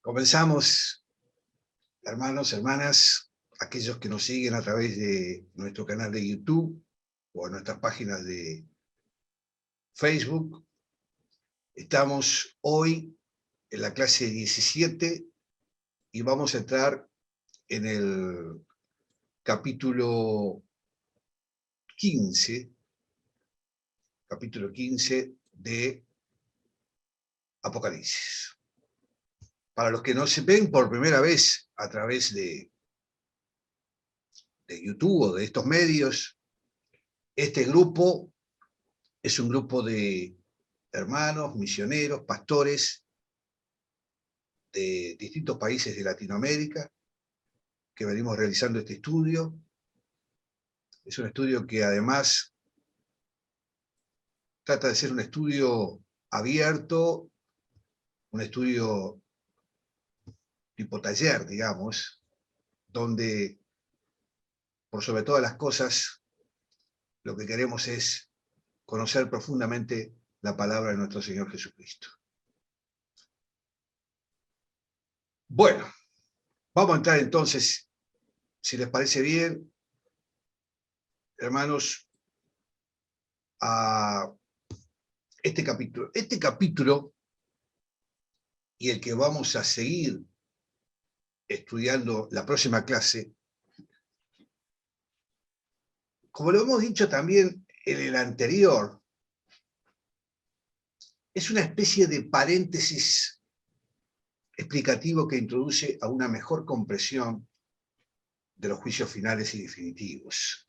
Comenzamos, hermanos, hermanas, aquellos que nos siguen a través de nuestro canal de YouTube o en nuestras páginas de Facebook. Estamos hoy en la clase 17 y vamos a entrar en el capítulo 15 de Apocalipsis. Para los que no se ven por primera vez a través de YouTube o de estos medios, este grupo es un grupo de hermanos, misioneros, pastores de distintos países de Latinoamérica que venimos realizando este estudio. Es un estudio que además trata de ser un estudio abierto, un estudio tipo taller, digamos, donde por sobre todas las cosas lo que queremos es conocer profundamente la palabra de nuestro Señor Jesucristo. Bueno, vamos a entrar entonces, si les parece bien, hermanos, a este capítulo. Este capítulo, y el que vamos a seguir estudiando la próxima clase, como lo hemos dicho también en el anterior, es una especie de paréntesis explicativo que introduce a una mejor comprensión de los juicios finales y definitivos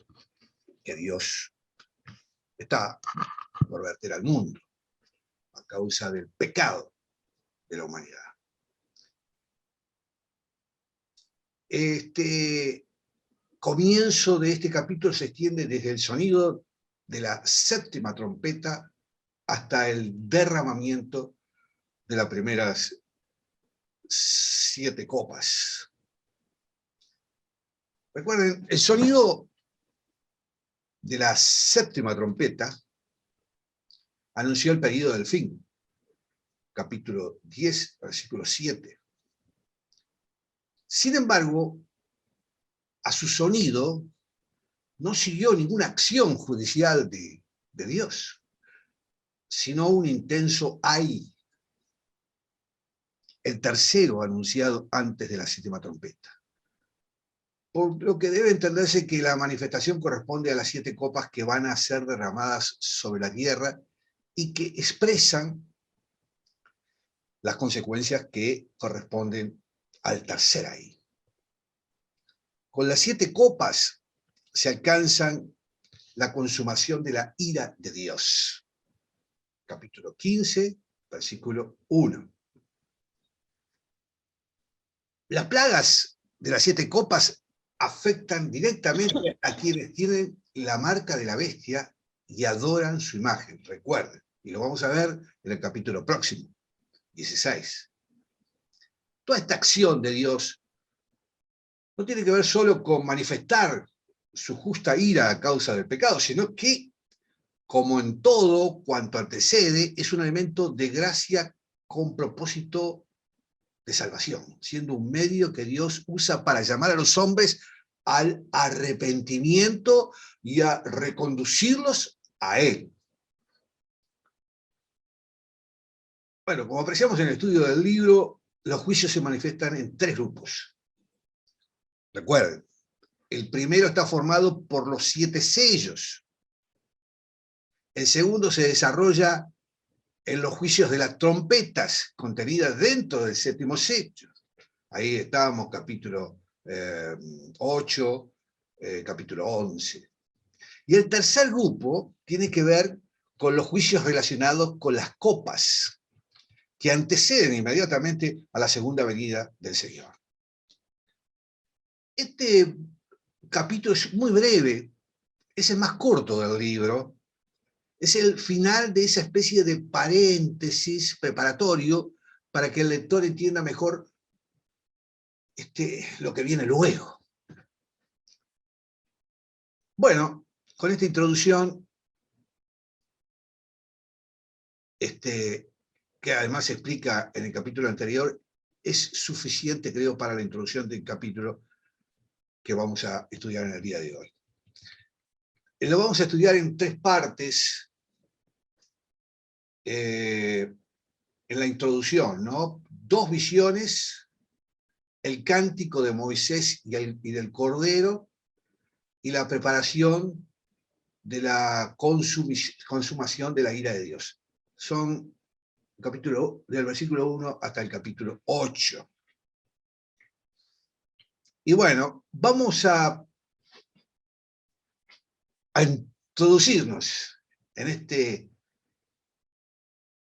que Dios está por verter al mundo a causa del pecado de la humanidad. Este comienzo de este capítulo se extiende desde el sonido de la séptima trompeta hasta el derramamiento de las primeras 7 copas. Recuerden, el sonido de la séptima trompeta anunció el período del fin, capítulo 10, versículo 7. Sin embargo, a su sonido no siguió ninguna acción judicial de Dios, sino un intenso ay, el tercero anunciado antes de la séptima trompeta. Por lo que debe entenderse que la manifestación corresponde a las 7 copas que van a ser derramadas sobre la tierra y que expresan las consecuencias que corresponden al tercer ay. Con las 7 copas se alcanzan la consumación de la ira de Dios. Capítulo 15, versículo 1. Las plagas de las 7 copas afectan directamente a quienes tienen la marca de la bestia y adoran su imagen, recuerden, y lo vamos a ver en el capítulo próximo, 16. Toda esta acción de Dios no tiene que ver solo con manifestar su justa ira a causa del pecado, sino que, como en todo cuanto antecede, es un elemento de gracia con propósito de salvación, siendo un medio que Dios usa para llamar a los hombres al arrepentimiento y a reconducirlos a Él. Bueno, como apreciamos en el estudio del libro, los juicios se manifiestan en 3 grupos. Recuerden, el primero está formado por los 7 sellos. El segundo se desarrolla en los juicios de las trompetas contenidas dentro del 7º sello. Ahí estábamos, capítulo 8, capítulo 11. Y el tercer grupo tiene que ver con los juicios relacionados con las copas, que anteceden inmediatamente a la segunda venida del Señor. Este capítulo es muy breve, es el más corto del libro, es el final de esa especie de paréntesis preparatorio para que el lector entienda mejor lo que viene luego. Bueno, con esta introducción, que además se explica en el capítulo anterior, es suficiente, creo, para la introducción del capítulo que vamos a estudiar en el día de hoy. Lo vamos a estudiar en 3 partes. En la introducción, ¿no? 2 visiones, el cántico de Moisés y del Cordero, y la preparación de la consumación de la ira de Dios. Son capítulo, del versículo 1 hasta el capítulo 8. Y bueno, vamos a introducirnos en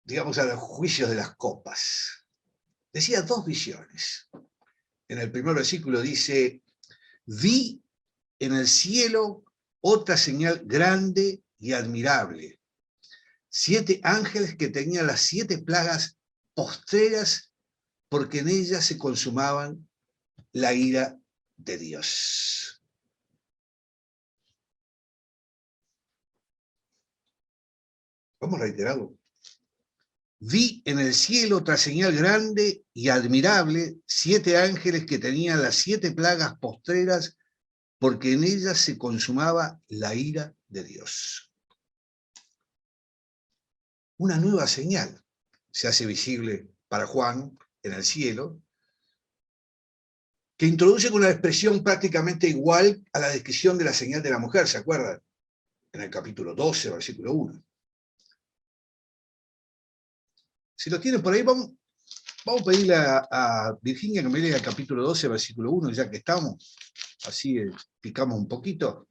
digamos, a los juicios de las copas. Decía 2 visiones. En el primer versículo dice: vi en el cielo otra señal grande y admirable. 7 ángeles que tenían las 7 plagas postreras, porque en ellas se consumaban la ira de Dios. Vamos a reiterarlo. Vi en el cielo otra señal grande y admirable, 7 ángeles que tenían las 7 plagas postreras, porque en ellas se consumaba la ira de Dios. Una nueva señal se hace visible para Juan en el cielo, que introduce con una expresión prácticamente igual a la descripción de la señal de la mujer, ¿se acuerdan? En el capítulo 12, versículo 1. Si lo tienen por ahí, vamos a pedirle a Virginia que me lea el capítulo 12, versículo 1, ya que estamos. Así picamos un poquito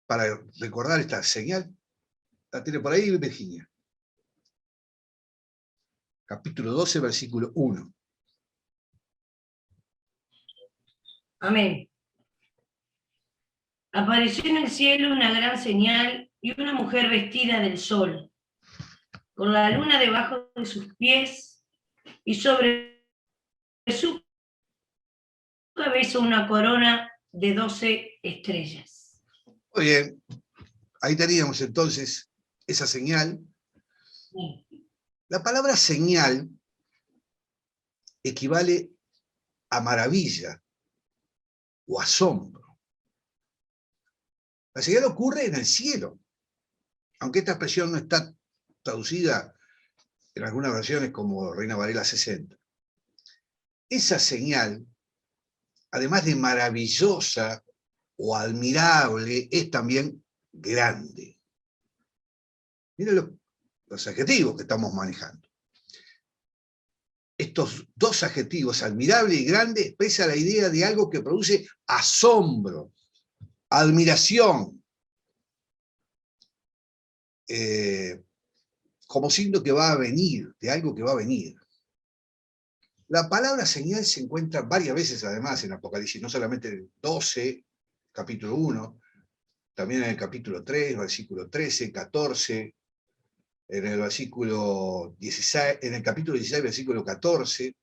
para recordar esta señal. ¿La tiene por ahí, Virginia? Capítulo 12, versículo 1. Amén. Apareció en el cielo una gran señal y una mujer vestida del sol, con la luna debajo de sus pies y sobre su cabeza una corona de 12 estrellas. Muy bien, ahí teníamos entonces esa señal. La palabra señal equivale a maravilla o asombro. La señal ocurre en el cielo, aunque esta expresión no está traducida en algunas versiones como Reina Varela 60. Esa señal, además de maravillosa o admirable, es también grande. Miren los adjetivos que estamos manejando. Estos 2 adjetivos, admirable y grande, expresan la idea de algo que produce asombro, admiración, como signo que va a venir, de algo que va a venir. La palabra señal se encuentra varias veces además en Apocalipsis, no solamente en el 12, capítulo 1, también en el capítulo 3, versículo 13, 14, en el versículo 16, en el capítulo 16, versículo 14,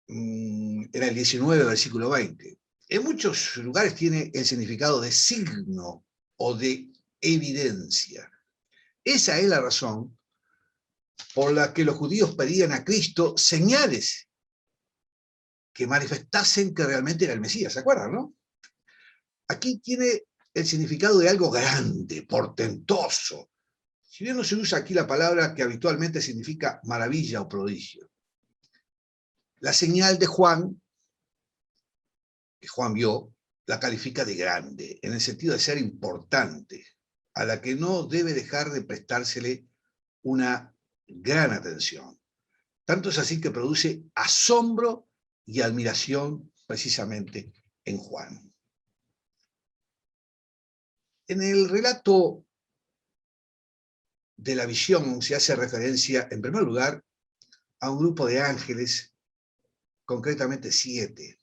en el 19, versículo 20. En muchos lugares tiene el significado de signo o de evidencia. Esa es la razón por la que los judíos pedían a Cristo señales que manifestasen que realmente era el Mesías, ¿se acuerdan, no? Aquí tiene el significado de algo grande, portentoso. Si bien no se usa aquí la palabra que habitualmente significa maravilla o prodigio. La señal de Juan, que Juan vio, la califica de grande, en el sentido de ser importante, a la que no debe dejar de prestársele una gran atención. Tanto es así que produce asombro y admiración precisamente en Juan. En el relato de la visión se hace referencia, en primer lugar, a un grupo de ángeles, concretamente 7.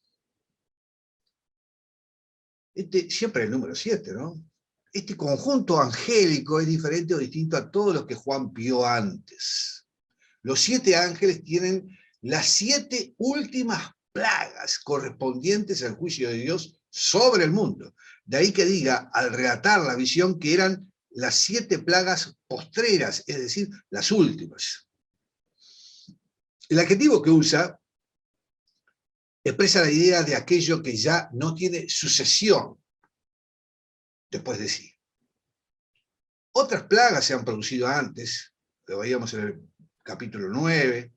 Siempre el número 7, ¿no? Este conjunto angélico es diferente o distinto a todos los que Juan vio antes. Los 7 ángeles tienen las 7 últimas plagas correspondientes al juicio de Dios sobre el mundo. De ahí que diga, al relatar la visión, que eran las 7 plagas postreras, es decir, las últimas. El adjetivo que usa expresa la idea de aquello que ya no tiene sucesión después de sí. Otras plagas se han producido antes, lo veíamos en el capítulo 9,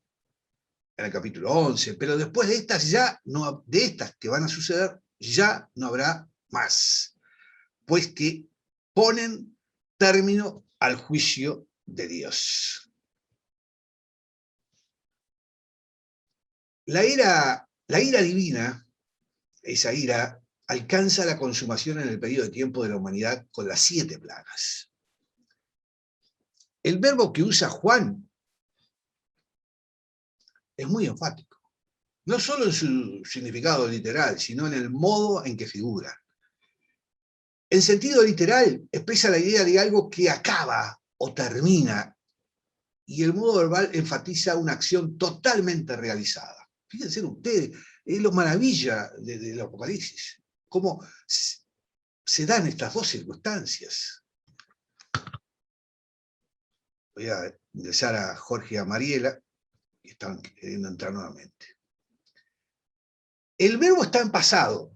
en el capítulo 11, pero después de estas de estas que van a suceder, ya no habrá más, pues que ponen término al juicio de Dios. La ira divina, esa ira, alcanza la consumación en el periodo de tiempo de la humanidad con las 7 plagas. El verbo que usa Juan es muy enfático, no solo en su significado literal, sino en el modo en que figura. En sentido literal, expresa la idea de algo que acaba o termina, y el modo verbal enfatiza una acción totalmente realizada. Fíjense ustedes, es lo maravilla del Apocalipsis, cómo se dan estas dos circunstancias. Voy a ingresar a Jorge y a Mariela, que están queriendo entrar nuevamente. El verbo está en pasado,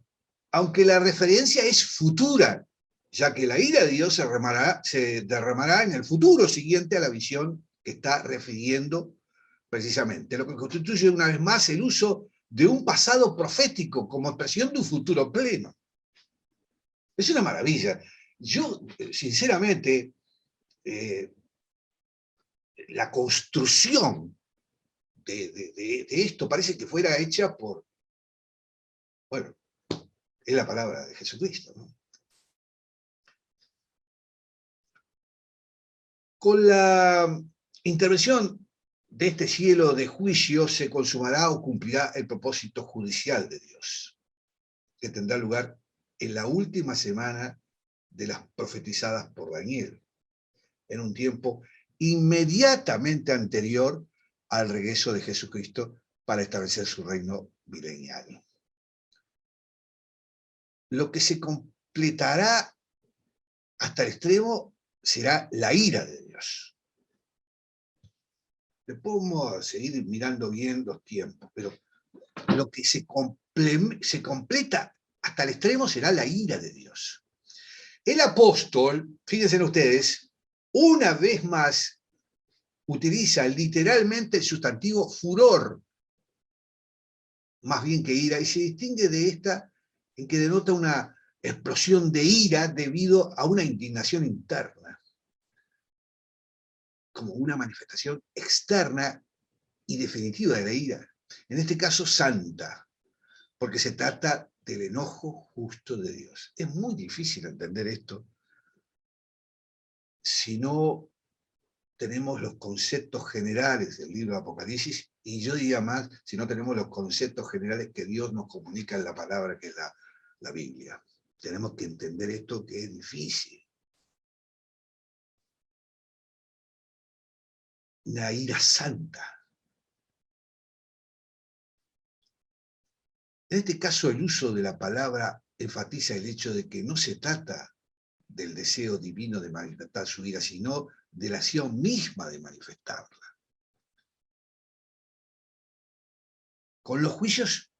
aunque la referencia es futura, ya que la ira de Dios se derramará en el futuro siguiente a la visión que está refiriendo precisamente, lo que constituye una vez más el uso de un pasado profético como expresión de un futuro pleno. Es una maravilla. Yo, sinceramente, la construcción de esto parece que fuera hecha por, bueno, es la palabra de Jesucristo, ¿no? Con la intervención de este cielo de juicio se consumará o cumplirá el propósito judicial de Dios, que tendrá lugar en la última semana de las profetizadas por Daniel, en un tiempo inmediatamente anterior al regreso de Jesucristo para establecer su reino milenial. Lo que se completará hasta el extremo será la ira de Dios. Después vamos a seguir mirando bien los tiempos, pero lo que se completa hasta el extremo será la ira de Dios. El apóstol, fíjense ustedes, una vez más utiliza literalmente el sustantivo furor, más bien que ira, y se distingue de esta en que denota una explosión de ira debido a una indignación interna, como una manifestación externa y definitiva de la ira, en este caso santa, porque se trata del enojo justo de Dios. Es muy difícil entender esto si no tenemos los conceptos generales del libro de Apocalipsis, y yo diría más, si no tenemos los conceptos generales que Dios nos comunica en la palabra que es la Biblia. Tenemos que entender esto, que es difícil. Una ira santa. En este caso, el uso de la palabra enfatiza el hecho de que no se trata del deseo divino de manifestar su ira, sino de la acción misma de manifestarla. Con los juicios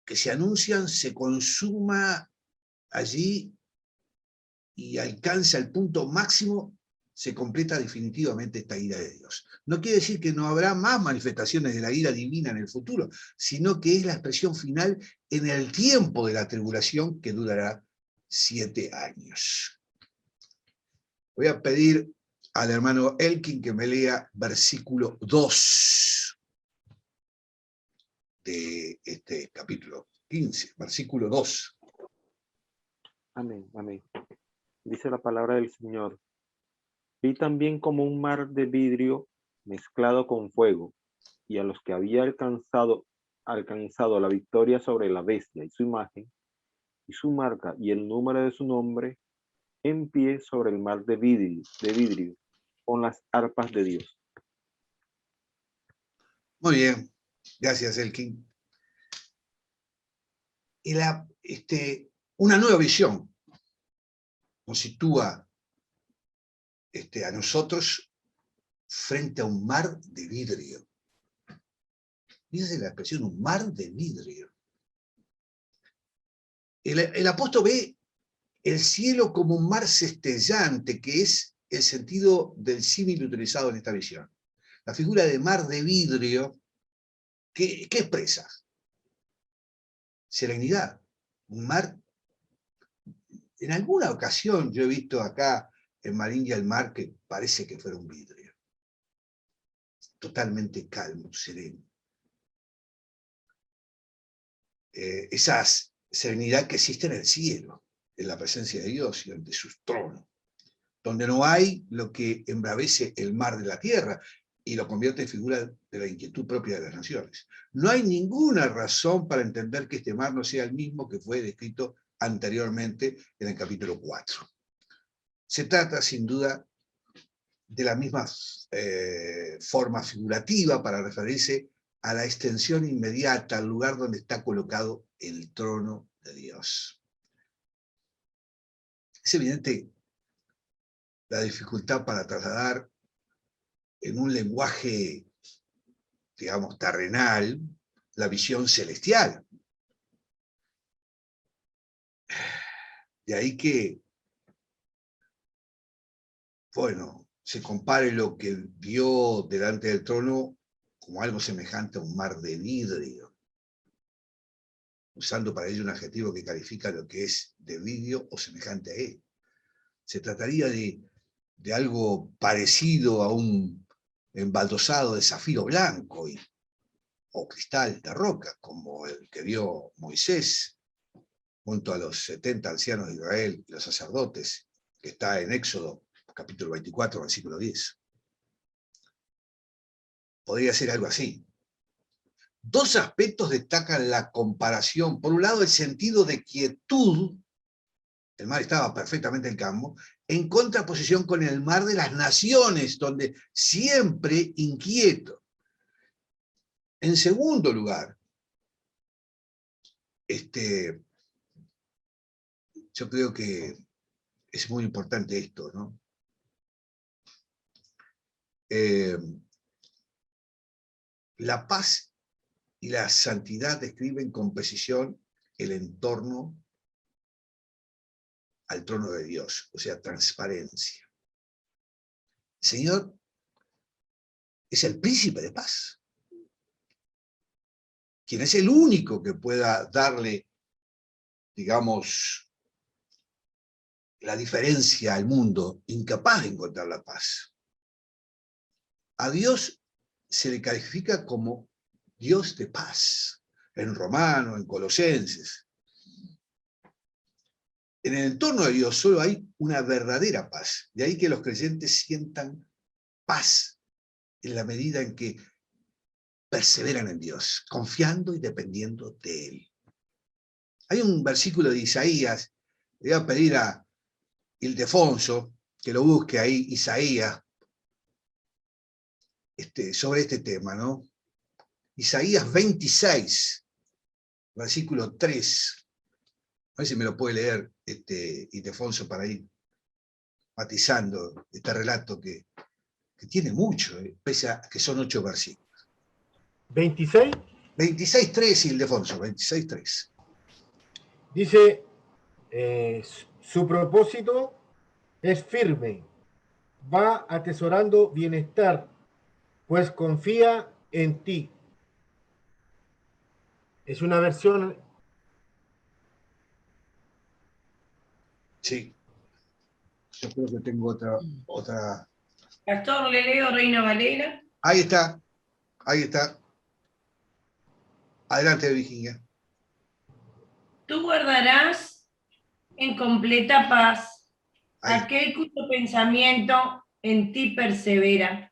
que se anuncian, se consuma allí y alcanza el punto máximo, se completa definitivamente esta ira de Dios. No quiere decir que no habrá más manifestaciones de la ira divina en el futuro, sino que es la expresión final en el tiempo de la tribulación que durará 7 años. Voy a pedir al hermano Elkin que me lea versículo 2 de este capítulo 15, versículo 2. Amén, amén. Dice la palabra del Señor. Vi también como un mar de vidrio mezclado con fuego, y a los que había alcanzado la victoria sobre la bestia y su imagen, y su marca y el número de su nombre, en pie sobre el mar de vidrio, con las arpas de Dios. Muy bien, gracias Elkin. Y una nueva visión nos sitúa a nosotros frente a un mar de vidrio. Fíjense la expresión, un mar de vidrio. El apóstol ve el cielo como un mar cestellante, que es el sentido del símil utilizado en esta visión. La figura de mar de vidrio, ¿qué expresa? Serenidad. Un mar. En alguna ocasión yo he visto acá en Marinha el mar que parece que fuera un vidrio. Totalmente calmo, sereno. Esa serenidad que existe en el cielo, en la presencia de Dios y ante sus tronos, donde no hay lo que embravece el mar de la tierra y lo convierte en figura de la inquietud propia de las naciones. No hay ninguna razón para entender que este mar no sea el mismo que fue descrito anteriormente en el capítulo 4. Se trata, sin duda, de la misma forma figurativa para referirse a la extensión inmediata, al lugar donde está colocado el trono de Dios. Es evidente la dificultad para trasladar en un lenguaje, digamos, terrenal, la visión celestial. De ahí que, bueno, se compare lo que vio delante del trono como algo semejante a un mar de vidrio, usando para ello un adjetivo que califica lo que es de vidrio o semejante a él. Se trataría de algo parecido a un embaldosado de zafiro blanco o cristal de roca, como el que vio Moisés junto a los 70 ancianos de Israel y los sacerdotes, que está en Éxodo, capítulo 24, versículo 10. Podría ser algo así. Dos aspectos destacan la comparación. Por un lado, el sentido de quietud, el mar estaba perfectamente en calmo, en contraposición con el mar de las naciones, donde siempre inquieto. En segundo lugar, yo creo que es muy importante esto, ¿no? La paz y la santidad describen con precisión el entorno al trono de Dios, o sea, transparencia. El Señor es el príncipe de paz, quien es el único que pueda darle, digamos, la diferencia al mundo, incapaz de encontrar la paz. A Dios se le califica como Dios de paz, en Romano, en Colosenses. En el entorno de Dios solo hay una verdadera paz, de ahí que los creyentes sientan paz en la medida en que perseveran en Dios, confiando y dependiendo de Él. Hay un versículo de Isaías, le voy a pedir a Ildefonso que lo busque ahí, Isaías, sobre este tema, ¿no? Isaías 26, versículo 3. A ver si me lo puede leer Ildefonso para ir matizando este relato que tiene mucho, pese a que son 8 versículos. 26. 26.3, Ildefonso, 26.3. Dice, su propósito es firme, va atesorando bienestar, pues confía en ti. Es una versión. Sí. Yo creo que tengo otra. Pastor, le leo Reina Valera. Ahí está. Ahí está. Adelante, Virginia. Tú guardarás en completa paz Ahí. aquel cuyo pensamiento en ti persevera,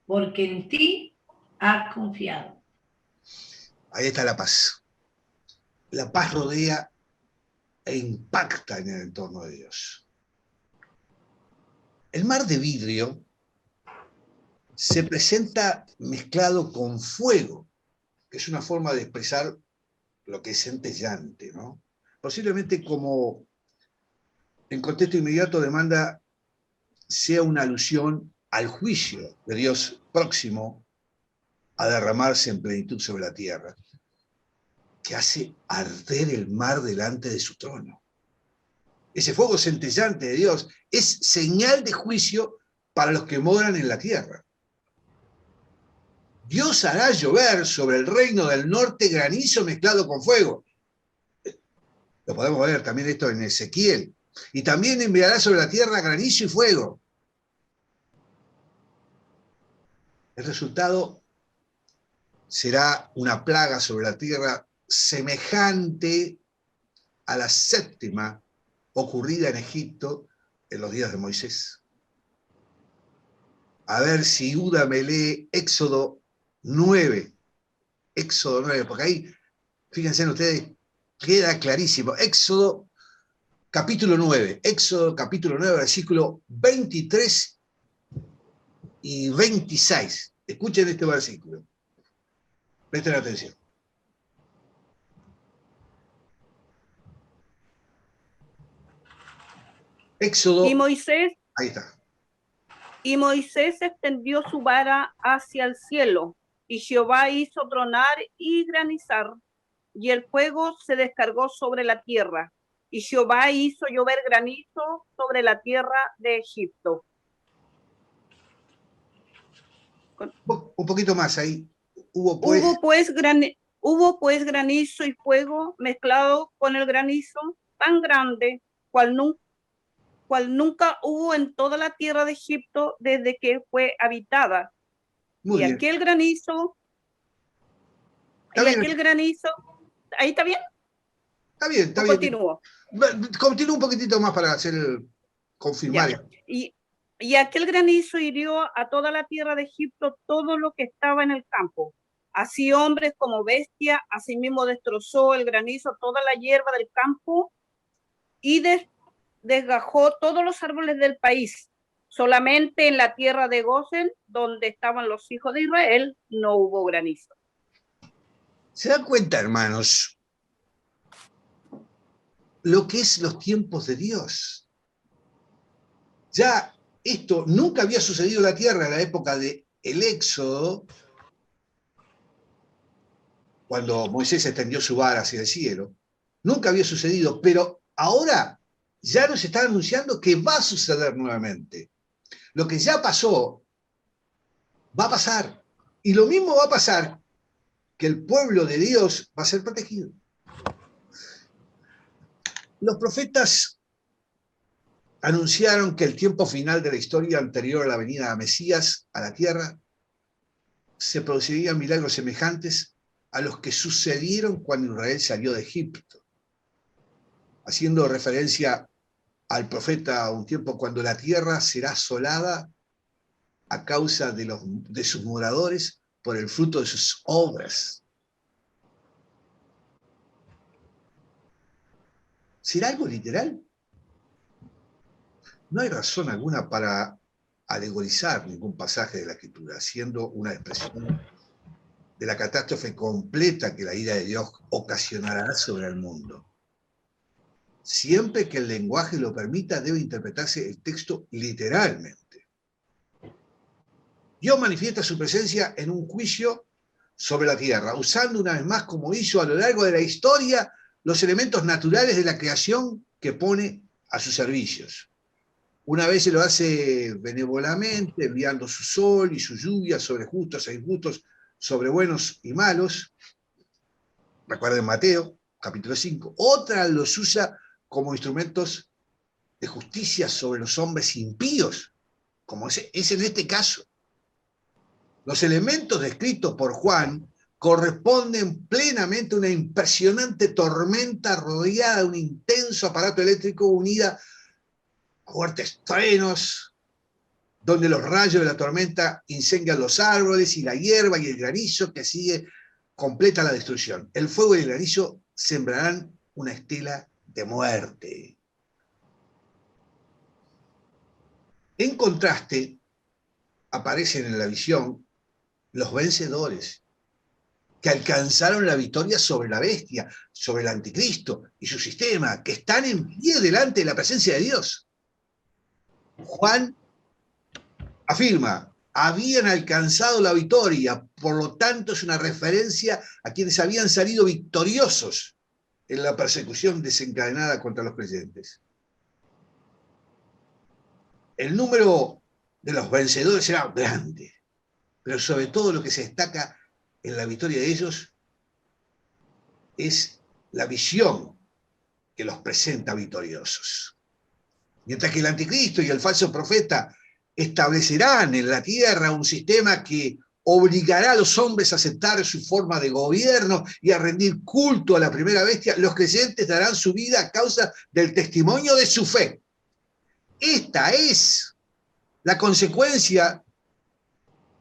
porque en ti has confiado. Ahí está la paz. La paz rodea e impacta en el entorno de Dios. El mar de vidrio se presenta mezclado con fuego, que es una forma de expresar lo que es centellante, ¿no? Posiblemente como en contexto inmediato demanda sea una alusión al juicio de Dios próximo a derramarse en plenitud sobre la tierra, que hace arder el mar delante de su trono. Ese fuego centellante de Dios es señal de juicio para los que moran en la tierra. Dios hará llover sobre el reino del norte granizo mezclado con fuego. Lo podemos ver también esto en Ezequiel. Y también enviará sobre la tierra granizo y fuego. El resultado será una plaga sobre la tierra semejante a la 7ª ocurrida en Egipto en los días de Moisés. A ver si Uda me lee Éxodo 9. Éxodo 9, porque ahí, fíjense en ustedes, queda clarísimo. Éxodo capítulo 9, versículo 23 y 26. Escuchen este versículo. Presten atención. Éxodo. Y Moisés Ahí está. Y Moisés extendió su vara hacia el cielo, y Jehová hizo tronar y granizar, y el fuego se descargó sobre la tierra, y Jehová hizo llover granizo sobre la tierra de Egipto. Un poquito más ahí. Hubo pues granizo y fuego mezclado con el granizo tan grande, cual nunca hubo en toda la tierra de Egipto desde que fue habitada. Muy bien. Aquel granizo, ¿ahí está bien? Está bien, está bien. Continúo. Continúa un poquitito más para hacer confirmar. Y aquel granizo hirió a toda la tierra de Egipto todo lo que estaba en el campo, así hombres como bestias. Asimismo destrozó el granizo toda la hierba del campo y desgajó todos los árboles del país. Solamente en la tierra de Gosén, donde estaban los hijos de Israel, no hubo granizo. ¿Se dan cuenta, hermanos, lo que es los tiempos de Dios? Ya esto nunca había sucedido en la tierra en la época del Éxodo, cuando Moisés extendió su vara hacia el cielo. Nunca había sucedido, pero ahora ya nos está anunciando que va a suceder nuevamente. Lo que ya pasó, va a pasar. Y lo mismo va a pasar, que el pueblo de Dios va a ser protegido. Los profetas anunciaron que el tiempo final de la historia anterior a la venida de Mesías a la tierra se producirían milagros semejantes a los que sucedieron cuando Israel salió de Egipto, haciendo referencia al profeta un tiempo cuando la tierra será asolada a causa de sus moradores por el fruto de sus obras. ¿Será algo literal? No hay razón alguna para alegorizar ningún pasaje de la Escritura, siendo una expresión de la catástrofe completa que la ira de Dios ocasionará sobre el mundo. Siempre que el lenguaje lo permita, debe interpretarse el texto literalmente. Dios manifiesta su presencia en un juicio sobre la tierra, usando una vez más, como hizo a lo largo de la historia, los elementos naturales de la creación que pone a sus servicios. Una vez se lo hace benévolamente, enviando su sol y su lluvia sobre justos e injustos, sobre buenos y malos. Recuerden Mateo, capítulo 5. Otra los usa como instrumentos de justicia sobre los hombres impíos, como es en este caso. Los elementos descritos por Juan corresponden plenamente a una impresionante tormenta rodeada de un intenso aparato eléctrico unida a fuertes truenos, donde los rayos de la tormenta incendian los árboles y la hierba y el granizo que sigue completa la destrucción. El fuego y el granizo sembrarán una estela de muerte. En contraste, aparecen en la visión los vencedores, que alcanzaron la victoria sobre la bestia, sobre el anticristo y su sistema, que están en pie delante de la presencia de Dios. Juan afirma habían alcanzado la victoria, por lo tanto es una referencia a quienes habían salido victoriosos en la persecución desencadenada contra los creyentes. El número de los vencedores era grande, pero sobre todo lo que se destaca en la victoria de ellos es la visión que los presenta victoriosos. Mientras que el anticristo y el falso profeta establecerán en la tierra un sistema que obligará a los hombres a aceptar su forma de gobierno y a rendir culto a la primera bestia, los creyentes darán su vida a causa del testimonio de su fe. Esta es la consecuencia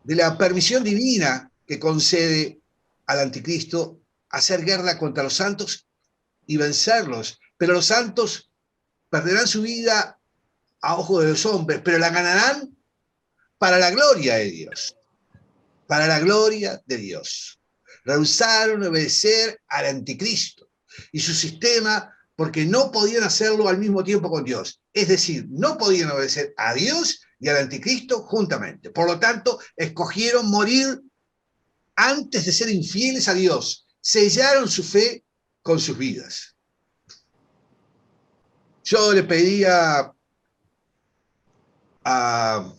de la permisión divina que concede al anticristo hacer guerra contra los santos y vencerlos. Pero los santos perderán su vida a ojos de los hombres, pero la ganarán para la gloria de Dios. Para la gloria de Dios. Rehusaron obedecer al anticristo y su sistema porque no podían hacerlo al mismo tiempo con Dios. Es decir, no podían obedecer a Dios y al anticristo juntamente. Por lo tanto, escogieron morir antes de ser infieles a Dios. Sellaron su fe con sus vidas. Yo le pedía a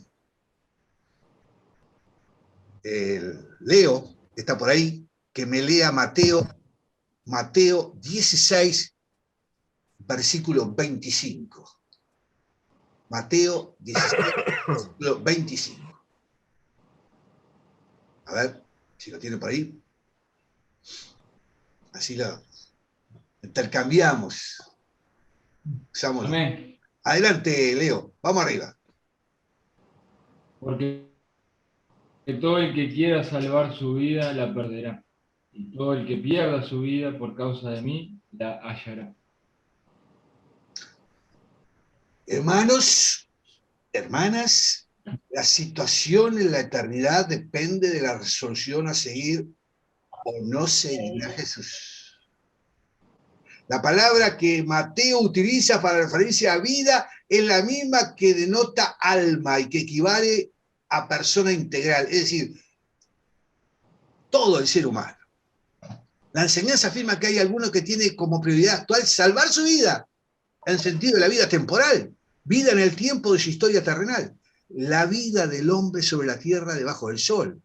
Leo, que está por ahí, que me lea Mateo 16, versículo 25. Mateo 16, versículo 25. A ver si lo tiene por ahí. Así lo intercambiamos. Usámoslo. Amén. Adelante, Leo. Vamos arriba. Porque todo el que quiera salvar su vida la perderá. Y todo el que pierda su vida por causa de mí la hallará. Hermanos, hermanas, la situación en la eternidad depende de la resolución a seguir o no seguir a Jesús. La palabra que Mateo utiliza para referirse a vida es la misma que denota alma y que equivale a persona integral, es decir, todo el ser humano. La enseñanza afirma que hay alguno que tiene como prioridad actual salvar su vida, en sentido de la vida temporal, vida en el tiempo de su historia terrenal, la vida del hombre sobre la tierra debajo del sol.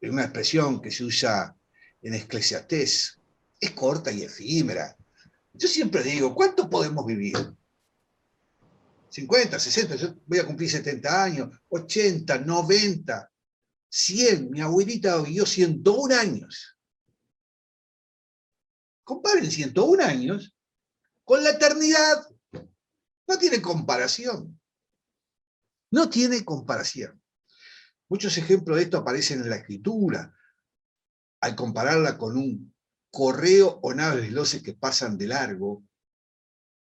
Es una expresión que se usa en Eclesiastés, es corta y efímera. Yo siempre digo, ¿cuánto podemos vivir? 50, 60, yo voy a cumplir 70 años, 80, 90, 100. Mi abuelita vivió 101 años. Comparen 101 años con la eternidad. No tiene comparación. No tiene comparación. Muchos ejemplos de esto aparecen en la Escritura, al compararla con un correo o naves veloces que pasan de largo.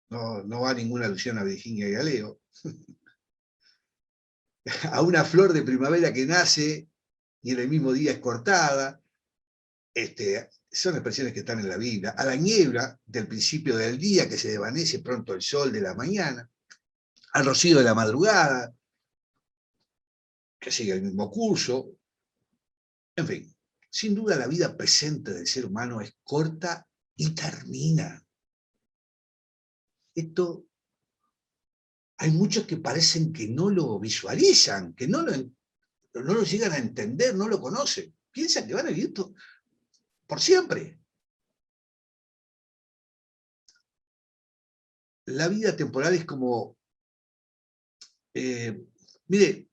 No va ninguna alusión a Virginia y a Leo. A una flor de primavera que nace y en el mismo día es cortada. Son expresiones que están en la Biblia. A la niebla del principio del día que se desvanece pronto el sol de la mañana. Al rocío de la madrugada, que sigue el mismo curso. En fin, sin duda la vida presente del ser humano es corta y termina. Esto, hay muchos que parecen que no lo visualizan, que no lo llegan a entender, no lo conocen. Piensan que van a vivir esto por siempre. La vida temporal es como, mire,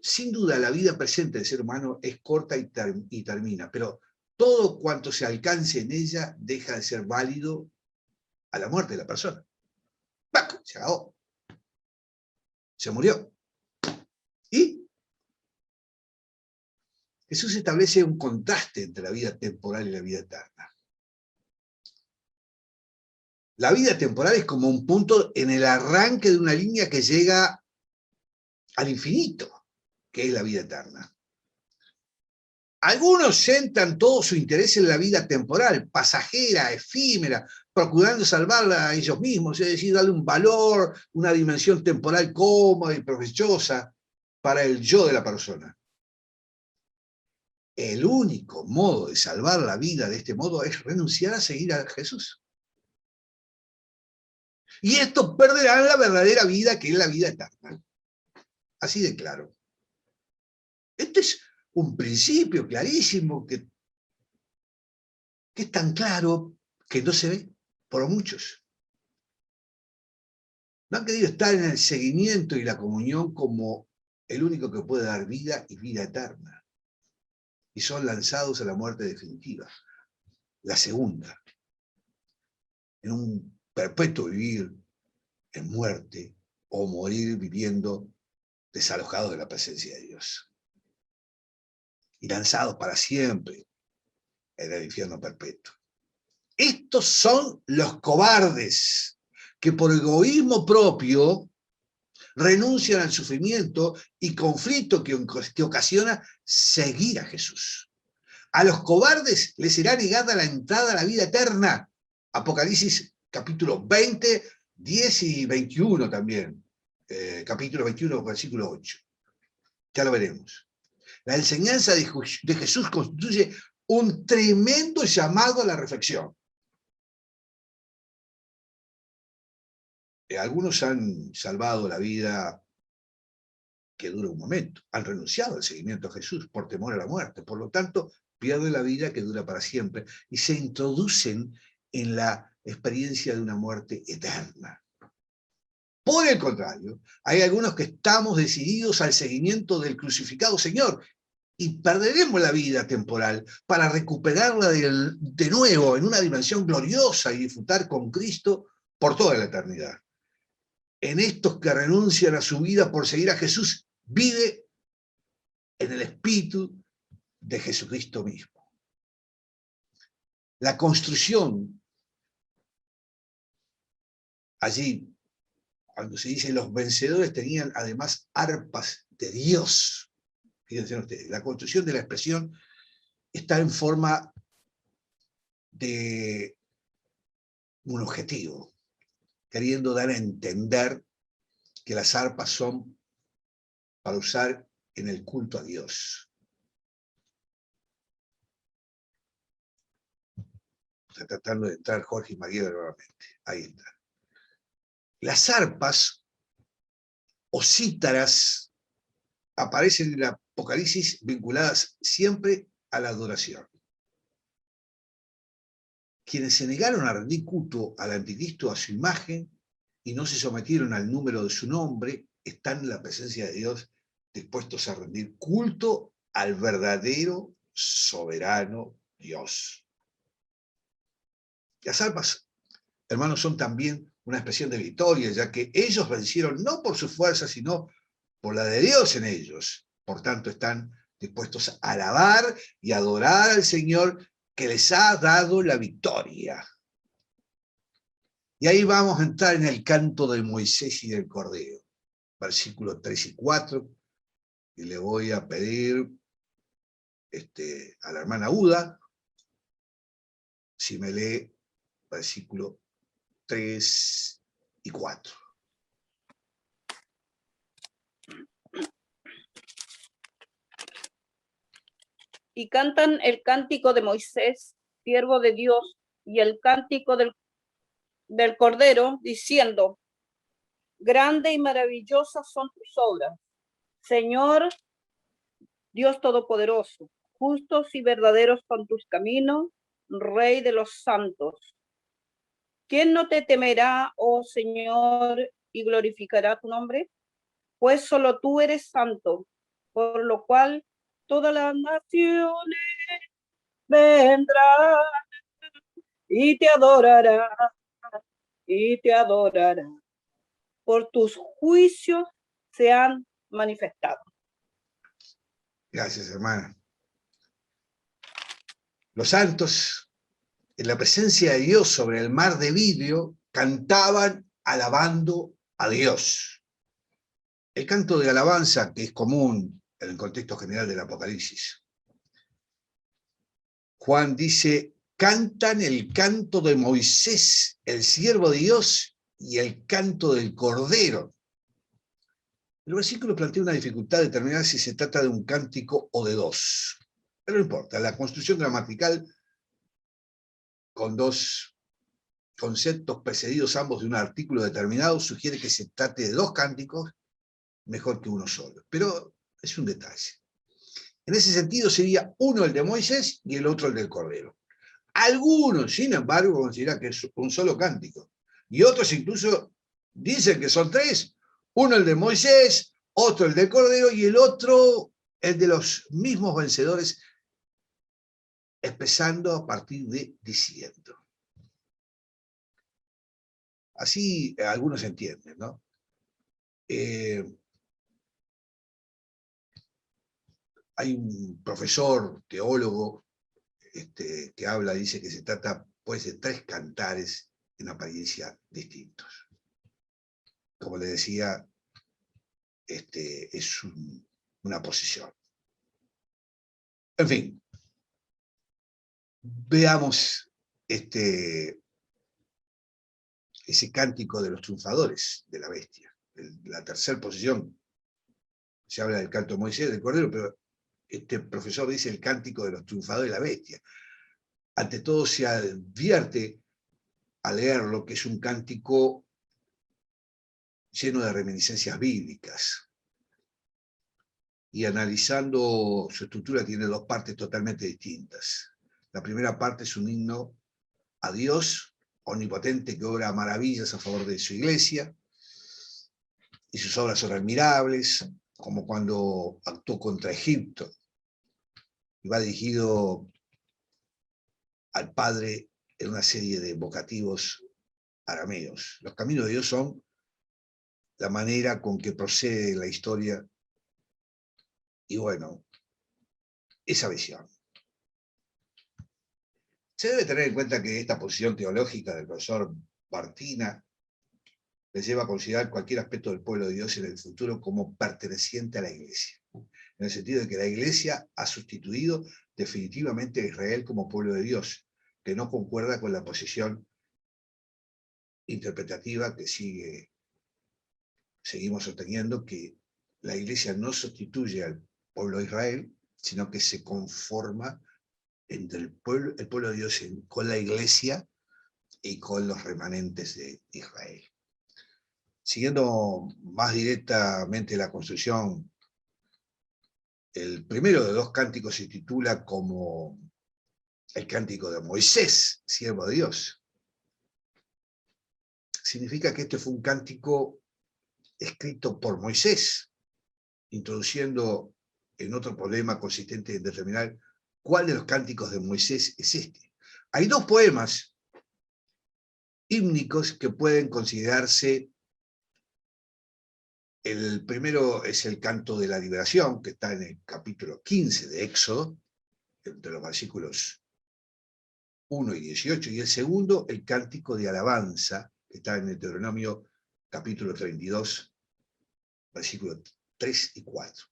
sin duda la vida presente del ser humano es corta y termina, pero todo cuanto se alcance en ella deja de ser válido a la muerte de la persona. ¡Pac! Se acabó. Se murió. Y Jesús establece un contraste entre la vida temporal y la vida eterna. La vida temporal es como un punto en el arranque de una línea que llega al infinito, que es la vida eterna. Algunos centran todo su interés en la vida temporal, pasajera, efímera, procurando salvarla a ellos mismos, es decir, darle un valor, una dimensión temporal cómoda y provechosa. para el yo de la persona. El único modo de salvar la vida de este modo es renunciar a seguir a Jesús. Y estos perderán la verdadera vida, que es la vida eterna. Así de claro. Este es un principio clarísimo que es tan claro que no se ve por muchos. No han querido estar en el seguimiento y la comunión como el único que puede dar vida y vida eterna. Y son lanzados a la muerte definitiva, la segunda, en un perpetuo vivir en muerte o morir viviendo desalojados de la presencia de Dios. Y lanzados para siempre en el infierno perpetuo. Estos son los cobardes que por egoísmo propio renuncian al sufrimiento y conflicto que ocasiona seguir a Jesús. A los cobardes les será negada la entrada a la vida eterna. Apocalipsis capítulo 20, 10 y 21 también. Capítulo 21, versículo 8. Ya lo veremos. La enseñanza de Jesús constituye un tremendo llamado a la reflexión. Algunos han salvado la vida que dura un momento, han renunciado al seguimiento a Jesús por temor a la muerte, por lo tanto pierden la vida que dura para siempre y se introducen en la experiencia de una muerte eterna. Por el contrario, hay algunos que estamos decididos al seguimiento del crucificado Señor y perderemos la vida temporal para recuperarla de nuevo en una dimensión gloriosa y disfrutar con Cristo por toda la eternidad. En estos que renuncian a su vida por seguir a Jesús, vive en el Espíritu de Jesucristo mismo. La construcción, allí, cuando se dice los vencedores tenían además arpas de Dios. Fíjense ustedes, la construcción de la expresión está en forma de un objetivo, queriendo dar a entender que las arpas son para usar en el culto a Dios. Está tratando de entrar Jorge y María nuevamente. Ahí está. Las arpas o cítaras aparecen en el Apocalipsis vinculadas siempre a la adoración. Quienes se negaron a rendir culto al anticristo, a su imagen, y no se sometieron al número de su nombre, están en la presencia de Dios dispuestos a rendir culto al verdadero, soberano Dios. Las arpas, hermanos, son también una expresión de victoria, ya que ellos vencieron no por su fuerza, sino por la de Dios en ellos. Por tanto, están dispuestos a alabar y adorar al Señor que les ha dado la victoria. Y ahí vamos a entrar en el canto de Moisés y del Cordero, versículos 3 y 4, y le voy a pedir a la hermana Uda, si me lee versículo 3 y 4. Y cantan el cántico de Moisés, siervo de Dios, y el cántico del Cordero, diciendo: grande y maravillosas son tus obras, Señor Dios Todopoderoso. Justos y verdaderos son tus caminos, Rey de los santos. ¿Quién no te temerá, oh Señor, y glorificará tu nombre? Pues solo tú eres santo, por lo cual todas las naciones vendrán y te adorarán, por tus juicios se han manifestado. Gracias, hermana. Los santos, en la presencia de Dios sobre el mar de vidrio, cantaban alabando a Dios. El canto de alabanza, que es común en el contexto general del Apocalipsis. Juan dice: cantan el canto de Moisés, el siervo de Dios, y el canto del Cordero. El versículo plantea una dificultad de determinar si se trata de un cántico o de dos. Pero no importa, la construcción gramatical con dos conceptos precedidos ambos de un artículo determinado sugiere que se trate de dos cánticos mejor que uno solo. Pero es un detalle. En ese sentido sería uno el de Moisés y el otro el del Cordero. Algunos, sin embargo, consideran que es un solo cántico. Y otros incluso dicen que son tres. Uno el de Moisés, otro el del Cordero y el otro el de los mismos vencedores, empezando a partir de diciendo. Así algunos entienden, ¿no? Hay un profesor, teólogo, que habla, dice que se trata pues de tres cantares en apariencia distintos. Como le decía, es una posición. En fin, veamos ese cántico de los triunfadores de la bestia. La tercera posición, se habla del canto de Moisés, del Cordero, pero este profesor dice el cántico de los triunfadores de la bestia. Ante todo se advierte al leerlo que es un cántico lleno de reminiscencias bíblicas. Y analizando su estructura tiene dos partes totalmente distintas. La primera parte es un himno a Dios omnipotente que obra maravillas a favor de su iglesia, y sus obras son admirables, como cuando actuó contra Egipto, y va dirigido al Padre en una serie de vocativos arameos. Los caminos de Dios son la manera con que procede la historia, y bueno, esa visión. Se debe tener en cuenta que esta posición teológica del profesor Bartina les lleva a considerar cualquier aspecto del pueblo de Dios en el futuro como perteneciente a la Iglesia, en el sentido de que la Iglesia ha sustituido definitivamente a Israel como pueblo de Dios, que no concuerda con la posición interpretativa que seguimos sosteniendo, que la Iglesia no sustituye al pueblo de Israel, sino que se conforma entre el pueblo de Dios con la Iglesia y con los remanentes de Israel. Siguiendo más directamente la construcción, el primero de dos cánticos se titula como el cántico de Moisés, siervo de Dios. Significa que este fue un cántico escrito por Moisés, introduciendo en otro problema consistente en determinar cuál de los cánticos de Moisés es este. Hay dos poemas hímnicos que pueden considerarse. El primero es el canto de la liberación, que está en el capítulo 15 de Éxodo, entre los versículos 1 y 18, y el segundo, el cántico de alabanza, que está en el Deuteronomio capítulo 32, versículos 3 y 4.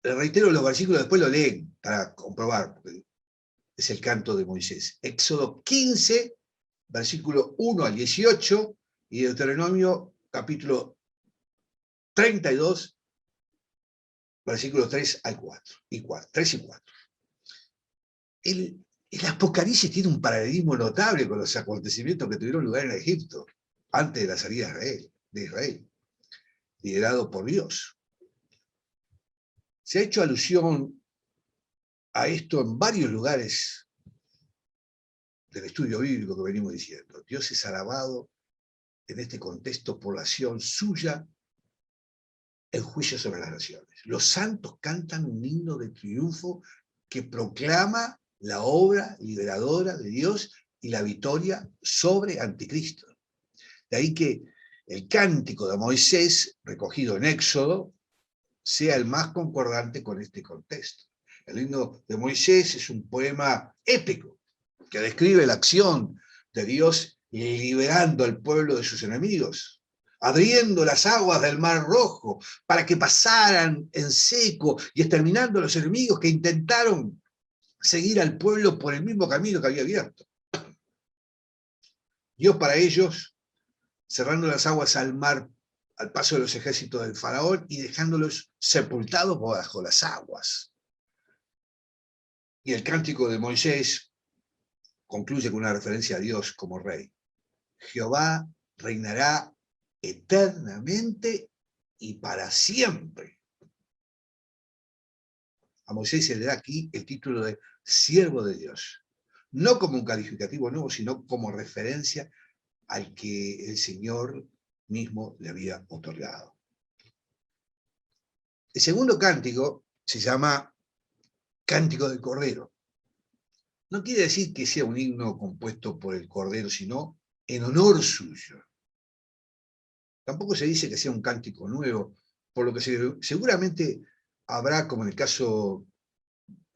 Les reitero los versículos, después lo leen para comprobar, porque es el canto de Moisés. Éxodo 15, versículo 1 al 18, y Deuteronomio capítulo 32, versículos 3 al 4, 3 y 4. El Apocalipsis tiene un paralelismo notable con los acontecimientos que tuvieron lugar en Egipto, antes de la salida de Israel, liderado por Dios. Se ha hecho alusión a esto en varios lugares del estudio bíblico que venimos diciendo. Dios es alabado en este contexto por la acción suya en juicio sobre las naciones. Los santos cantan un himno de triunfo que proclama la obra liberadora de Dios y la victoria sobre Anticristo. De ahí que el cántico de Moisés, recogido en Éxodo, sea el más concordante con este contexto. El himno de Moisés es un poema épico que describe la acción de Dios liberando al pueblo de sus enemigos, abriendo las aguas del Mar Rojo para que pasaran en seco y exterminando a los enemigos que intentaron seguir al pueblo por el mismo camino que había abierto. Dios para ellos cerrando las aguas al mar al paso de los ejércitos del faraón y dejándolos sepultados bajo las aguas. Y el cántico de Moisés concluye con una referencia a Dios como rey. Jehová reinará eternamente y para siempre. A Moisés se le da aquí el título de siervo de Dios, no como un calificativo nuevo, sino como referencia al que el Señor mismo le había otorgado. El segundo cántico se llama Cántico del Cordero. No quiere decir que sea un himno compuesto por el Cordero, sino en honor suyo. Tampoco se dice que sea un cántico nuevo, por lo que seguramente habrá, como en el caso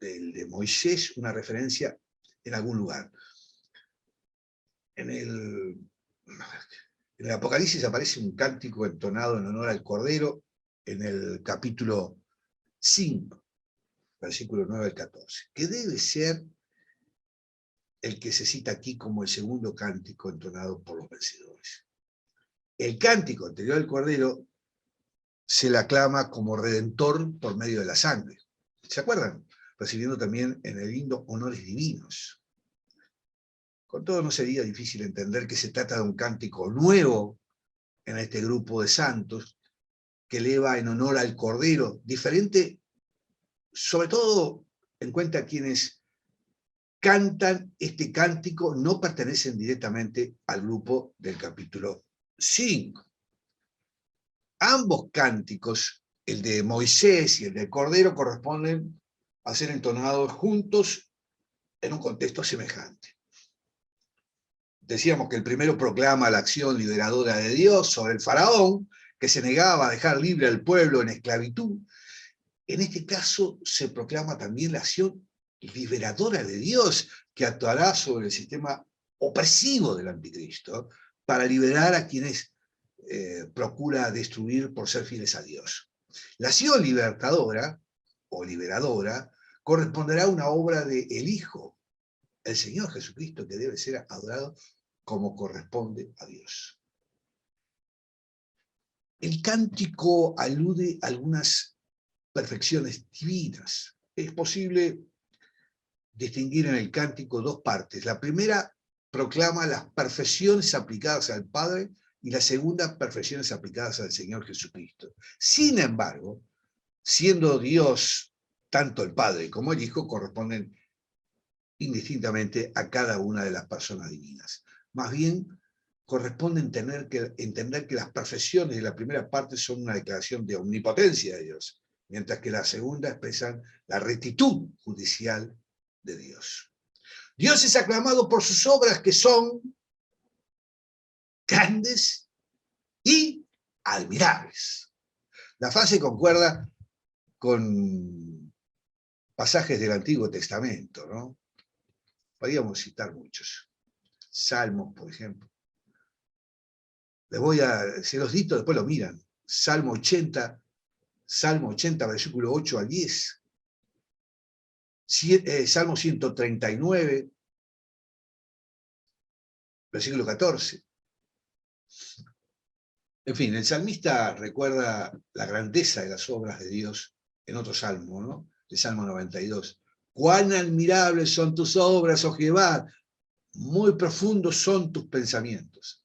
del de Moisés, una referencia en algún lugar. En el Apocalipsis aparece un cántico entonado en honor al Cordero en el capítulo 5, versículo 9 al 14, que debe ser el que se cita aquí como el segundo cántico entonado por los vencedores. El cántico anterior al Cordero se le aclama como redentor por medio de la sangre. ¿Se acuerdan? Recibiendo también en el himno honores divinos. Con todo, no sería difícil entender que se trata de un cántico nuevo en este grupo de santos que eleva en honor al Cordero, diferente, sobre todo en cuenta a quienes cantan este cántico no pertenecen directamente al grupo del capítulo 5. Ambos cánticos, el de Moisés y el del Cordero, corresponden a ser entonados juntos en un contexto semejante. Decíamos que el primero proclama la acción liberadora de Dios sobre el faraón, que se negaba a dejar libre al pueblo en esclavitud. En este caso se proclama también la acción liberadora de Dios, que actuará sobre el sistema opresivo del anticristo para liberar a quienes procura destruir por ser fieles a Dios. La acción libertadora o liberadora corresponderá a una obra del Hijo, el Señor Jesucristo, que debe ser adorado como corresponde a Dios. El cántico alude a algunas perfecciones divinas. Es posible distinguir en el cántico dos partes. La primera proclama las perfecciones aplicadas al Padre y la segunda, perfecciones aplicadas al Señor Jesucristo. Sin embargo, siendo Dios tanto el Padre como el Hijo, corresponden indistintamente a cada una de las personas divinas. Más bien, corresponde entender que las perfecciones de la primera parte son una declaración de omnipotencia de Dios, mientras que la segunda expresan la rectitud judicial de Dios. Dios es aclamado por sus obras, que son grandes y admirables. La frase concuerda con pasajes del Antiguo Testamento, ¿no? Podríamos citar muchos. Salmos, por ejemplo. Se los dito, después lo miran. Salmo 80, versículo 8 al 10. Salmo 139, versículo 14. En fin, el salmista recuerda la grandeza de las obras de Dios en otro salmo, ¿no? El Salmo 92. Cuán admirables son tus obras, oh Jehová, muy profundos son tus pensamientos.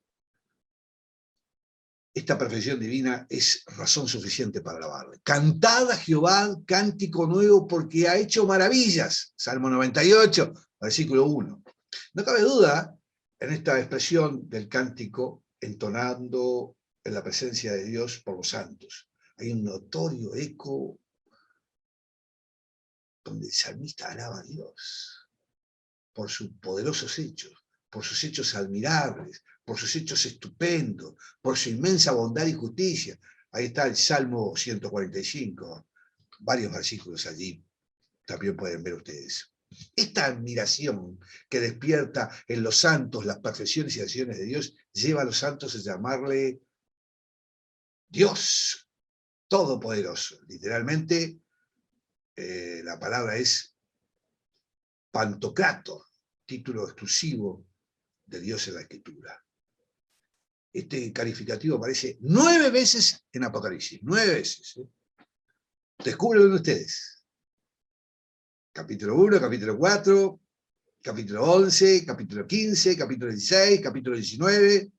Esta perfección divina es razón suficiente para alabarle. Cantad a Jehová cántico nuevo porque ha hecho maravillas. Salmo 98, versículo 1. No cabe duda en esta expresión del cántico entonando en la presencia de Dios por los santos. Hay un notorio eco donde el salmista alaba a Dios por sus poderosos hechos, por sus hechos admirables, por sus hechos estupendos, por su inmensa bondad y justicia. Ahí está el Salmo 145, varios versículos allí, también pueden ver ustedes. Esta admiración que despierta en los santos las perfecciones y acciones de Dios, lleva a los santos a llamarle Dios Todopoderoso. Literalmente, la palabra es Pantocrator, título exclusivo de Dios en la Escritura. Este calificativo aparece 9 veces en Apocalipsis, 9 veces. Descúbrenlo ustedes. Capítulo 1, capítulo 4, capítulo 11, capítulo 15, capítulo 16, capítulo 19,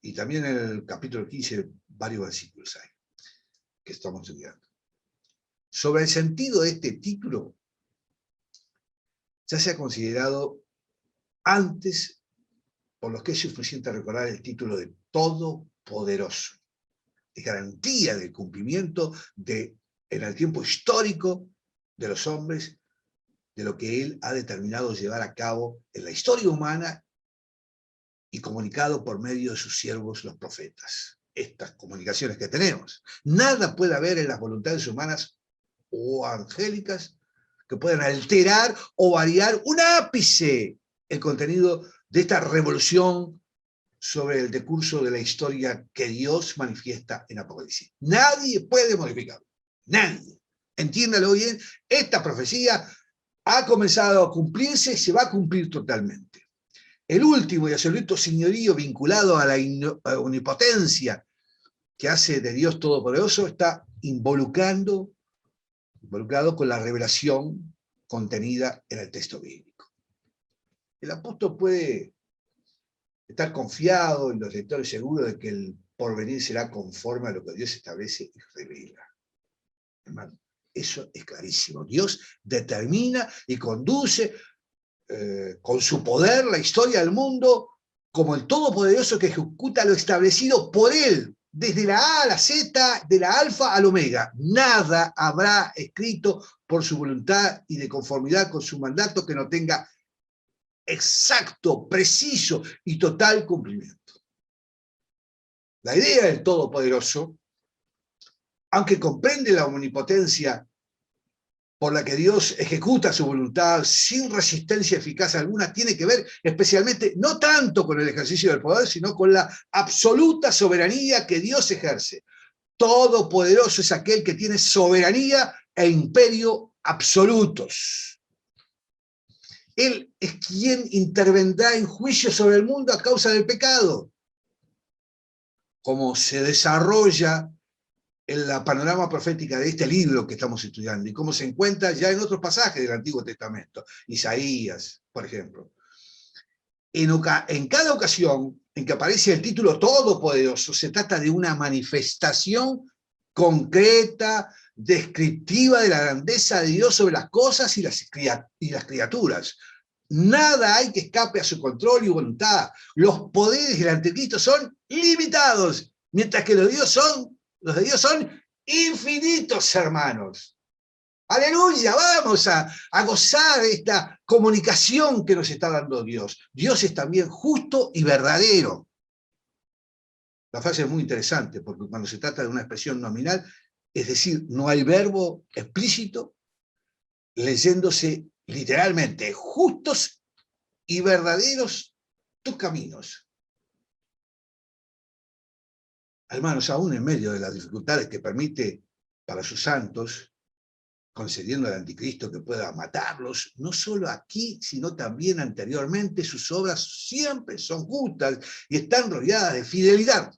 y también en el capítulo 15 varios versículos hay, que estamos estudiando. Sobre el sentido de este título, ya se ha considerado antes, por lo que es suficiente recordar el título de Todopoderoso, de garantía del cumplimiento en el tiempo histórico de los hombres, de lo que él ha determinado llevar a cabo en la historia humana y comunicado por medio de sus siervos los profetas. Estas comunicaciones que tenemos. Nada puede haber en las voluntades humanas o angélicas que puedan alterar o variar un ápice el contenido de esta revolución sobre el decurso de la historia que Dios manifiesta en Apocalipsis. Nadie puede modificarlo. Nadie. Entiéndalo bien, esta profecía ha comenzado a cumplirse y se va a cumplir totalmente. El último y absoluto señorío vinculado a la omnipotencia que hace de Dios Todopoderoso está involucrado con la revelación contenida en el texto bíblico. El apóstol puede estar confiado y los lectores seguros de que el porvenir será conforme a lo que Dios establece y revela. Hermano, eso es clarísimo. Dios determina y conduce con su poder la historia del mundo como el Todopoderoso que ejecuta lo establecido por Él, desde la A a la Z, de la alfa al omega. Nada habrá escrito por su voluntad y de conformidad con su mandato que no tenga exacto, preciso y total cumplimiento. La idea del Todopoderoso, aunque comprende la omnipotencia por la que Dios ejecuta su voluntad sin resistencia eficaz alguna, tiene que ver especialmente no tanto con el ejercicio del poder, sino con la absoluta soberanía que Dios ejerce. Todopoderoso es aquel que tiene soberanía e imperio absolutos. Él es quien intervendrá en juicio sobre el mundo a causa del pecado. Como se desarrolla en la panorama profética de este libro que estamos estudiando y cómo se encuentra ya en otros pasajes del Antiguo Testamento, Isaías, por ejemplo. En cada ocasión en que aparece el título Todopoderoso, se trata de una manifestación concreta, descriptiva de la grandeza de Dios sobre las cosas y las criaturas. Nada hay que escape a su control y voluntad. Los poderes del anticristo son limitados, mientras que los de Dios son infinitos, hermanos. Aleluya, vamos a gozar de esta comunicación que nos está dando Dios. Dios es también justo y verdadero. La frase es muy interesante, porque cuando se trata de una expresión nominal, es decir, no hay verbo explícito, leyéndose literalmente, justos y verdaderos tus caminos. Hermanos, aún en medio de las dificultades que permite para sus santos, concediendo al anticristo que pueda matarlos, no solo aquí, sino también anteriormente, sus obras siempre son justas y están rodeadas de fidelidad.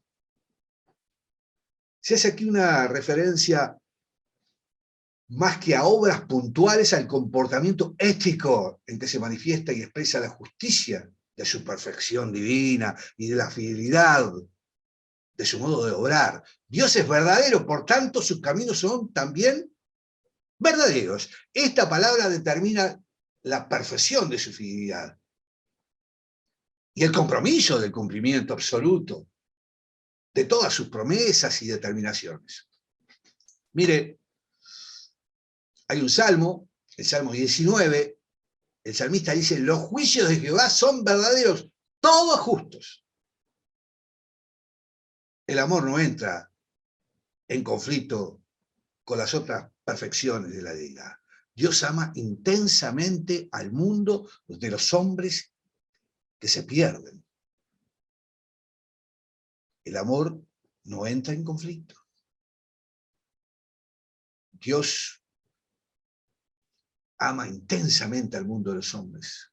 Se hace aquí una referencia más que a obras puntuales al comportamiento ético en que se manifiesta y expresa la justicia de su perfección divina y de la fidelidad de su modo de obrar. Dios es verdadero, por tanto sus caminos son también verdaderos. Esta palabra determina la perfección de su fidelidad y el compromiso del cumplimiento absoluto de todas sus promesas y determinaciones. Mire, hay un salmo, el Salmo 19, el salmista dice: los juicios de Jehová son verdaderos, todos justos. El amor no entra en conflicto con las otras perfecciones de la deidad. Dios ama intensamente al mundo de los hombres que se pierden. El amor no entra en conflicto. Dios ama intensamente al mundo de los hombres,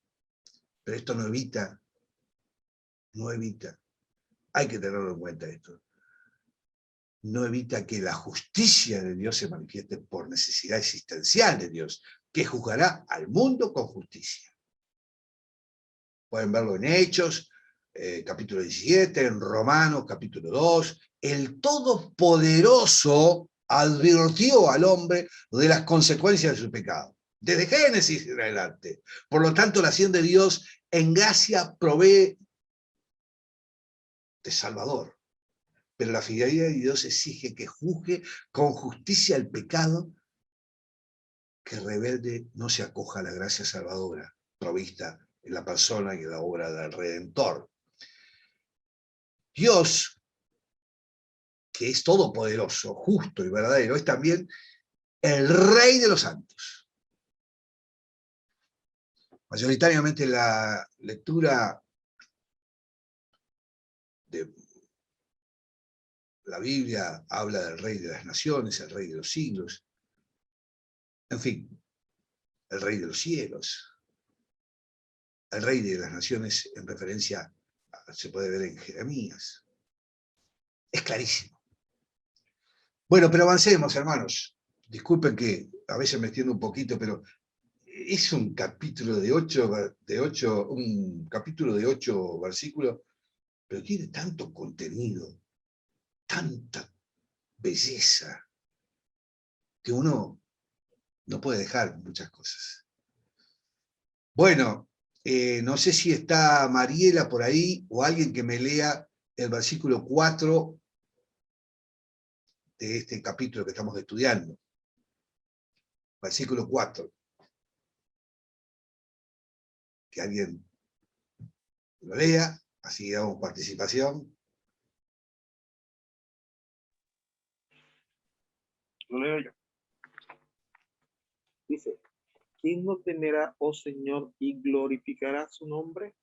pero esto no evita hay que tenerlo en cuenta esto, no evita que la justicia de Dios se manifieste por necesidad existencial de Dios, que juzgará al mundo con justicia. Pueden verlo en Hechos, capítulo 17, en Romanos, capítulo 2. El Todopoderoso advirtió al hombre de las consecuencias de su pecado, desde Génesis en adelante. Por lo tanto, la acción de Dios en gracia provee de Salvador. Pero la fidelidad de Dios exige que juzgue con justicia el pecado, que el rebelde no se acoja a la gracia salvadora provista en la persona y en la obra del Redentor. Dios, que es todopoderoso, justo y verdadero, es también el Rey de los santos. Mayoritariamente la lectura de la Biblia habla del Rey de las naciones, el Rey de los siglos, en fin, el Rey de los cielos. El Rey de las naciones en referencia, se puede ver en Jeremías. Es clarísimo. Bueno, pero avancemos, hermanos. Disculpen que a veces me extiendo un poquito, pero es un capítulo de 8 versículos, pero tiene tanto contenido, tanta belleza, que uno no puede dejar muchas cosas. Bueno, no sé si está Mariela por ahí, o alguien que me lea el versículo 4 de este capítulo que estamos estudiando. Versículo 4. Que alguien lo lea, así damos participación. Lo leo yo. Dice, ¿quién no temerá, oh Señor, y glorificará su nombre?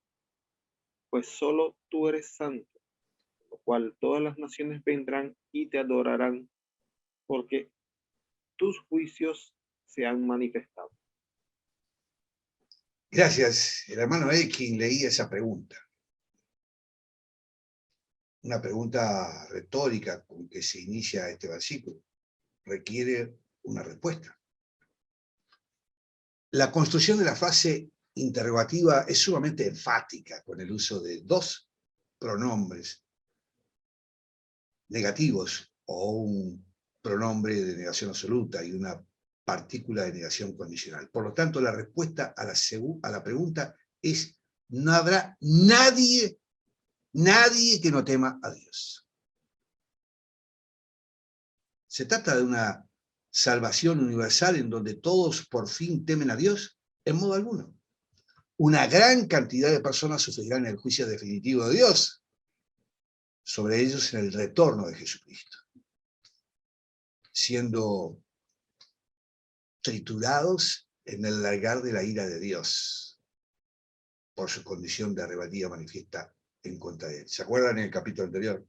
Pues solo tú eres santo, lo cual todas las naciones vendrán y te adorarán, porque tus juicios se han manifestado. Gracias. El hermano Elkin leía esa pregunta. Una pregunta retórica con que se inicia este versículo. Requiere una respuesta. La construcción de la frase interrogativa es sumamente enfática con el uso de dos pronombres negativos o un pronombre de negación absoluta y una partícula de negación condicional. Por lo tanto, la respuesta a la pregunta es: no habrá nadie que no tema a Dios. ¿Se trata de una salvación universal en donde todos por fin temen a Dios? En modo alguno. Una gran cantidad de personas sufrirán el juicio definitivo de Dios sobre ellos en el retorno de Jesucristo, siendo triturados en el lagar de la ira de Dios por su condición de arrebatida manifiesta en contra de él. ¿Se acuerdan en el capítulo anterior?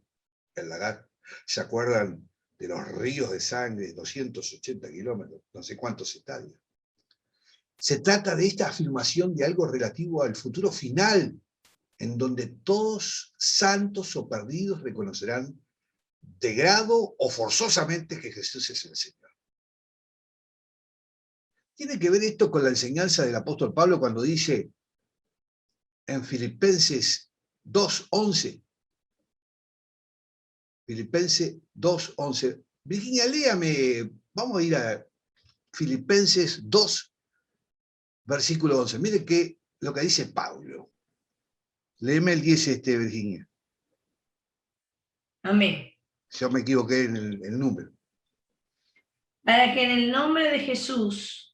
El lagar. ¿Se acuerdan de los ríos de sangre, 280 kilómetros, no sé cuántos estadios? Se trata de esta afirmación de algo relativo al futuro final, en donde todos, santos o perdidos, reconocerán de grado o forzosamente que Jesús es el Señor. Tiene que ver esto con la enseñanza del apóstol Pablo cuando dice en Filipenses 2:11. Filipenses 2:11. Virginia, léame, vamos a ir a Filipenses 2, versículo 11. Mire lo que dice Pablo. Léeme el 10, Virginia. Amén. Yo me equivoqué en el número. Para que en el nombre de Jesús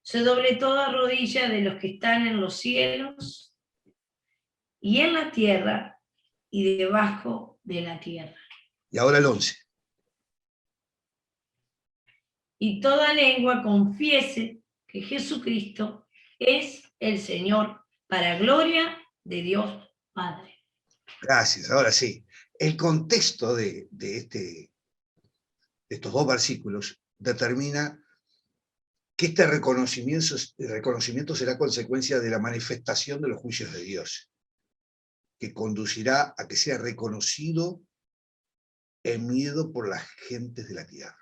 se doble toda rodilla de los que están en los cielos y en la tierra y debajo de la tierra. Y ahora el 11. Y toda lengua confiese que Jesucristo es el Señor, para gloria de Dios Padre. Gracias, ahora sí. El contexto de estos dos versículos determina que este reconocimiento será consecuencia de la manifestación de los juicios de Dios, que conducirá a que sea reconocido en miedo por las gentes de la tierra.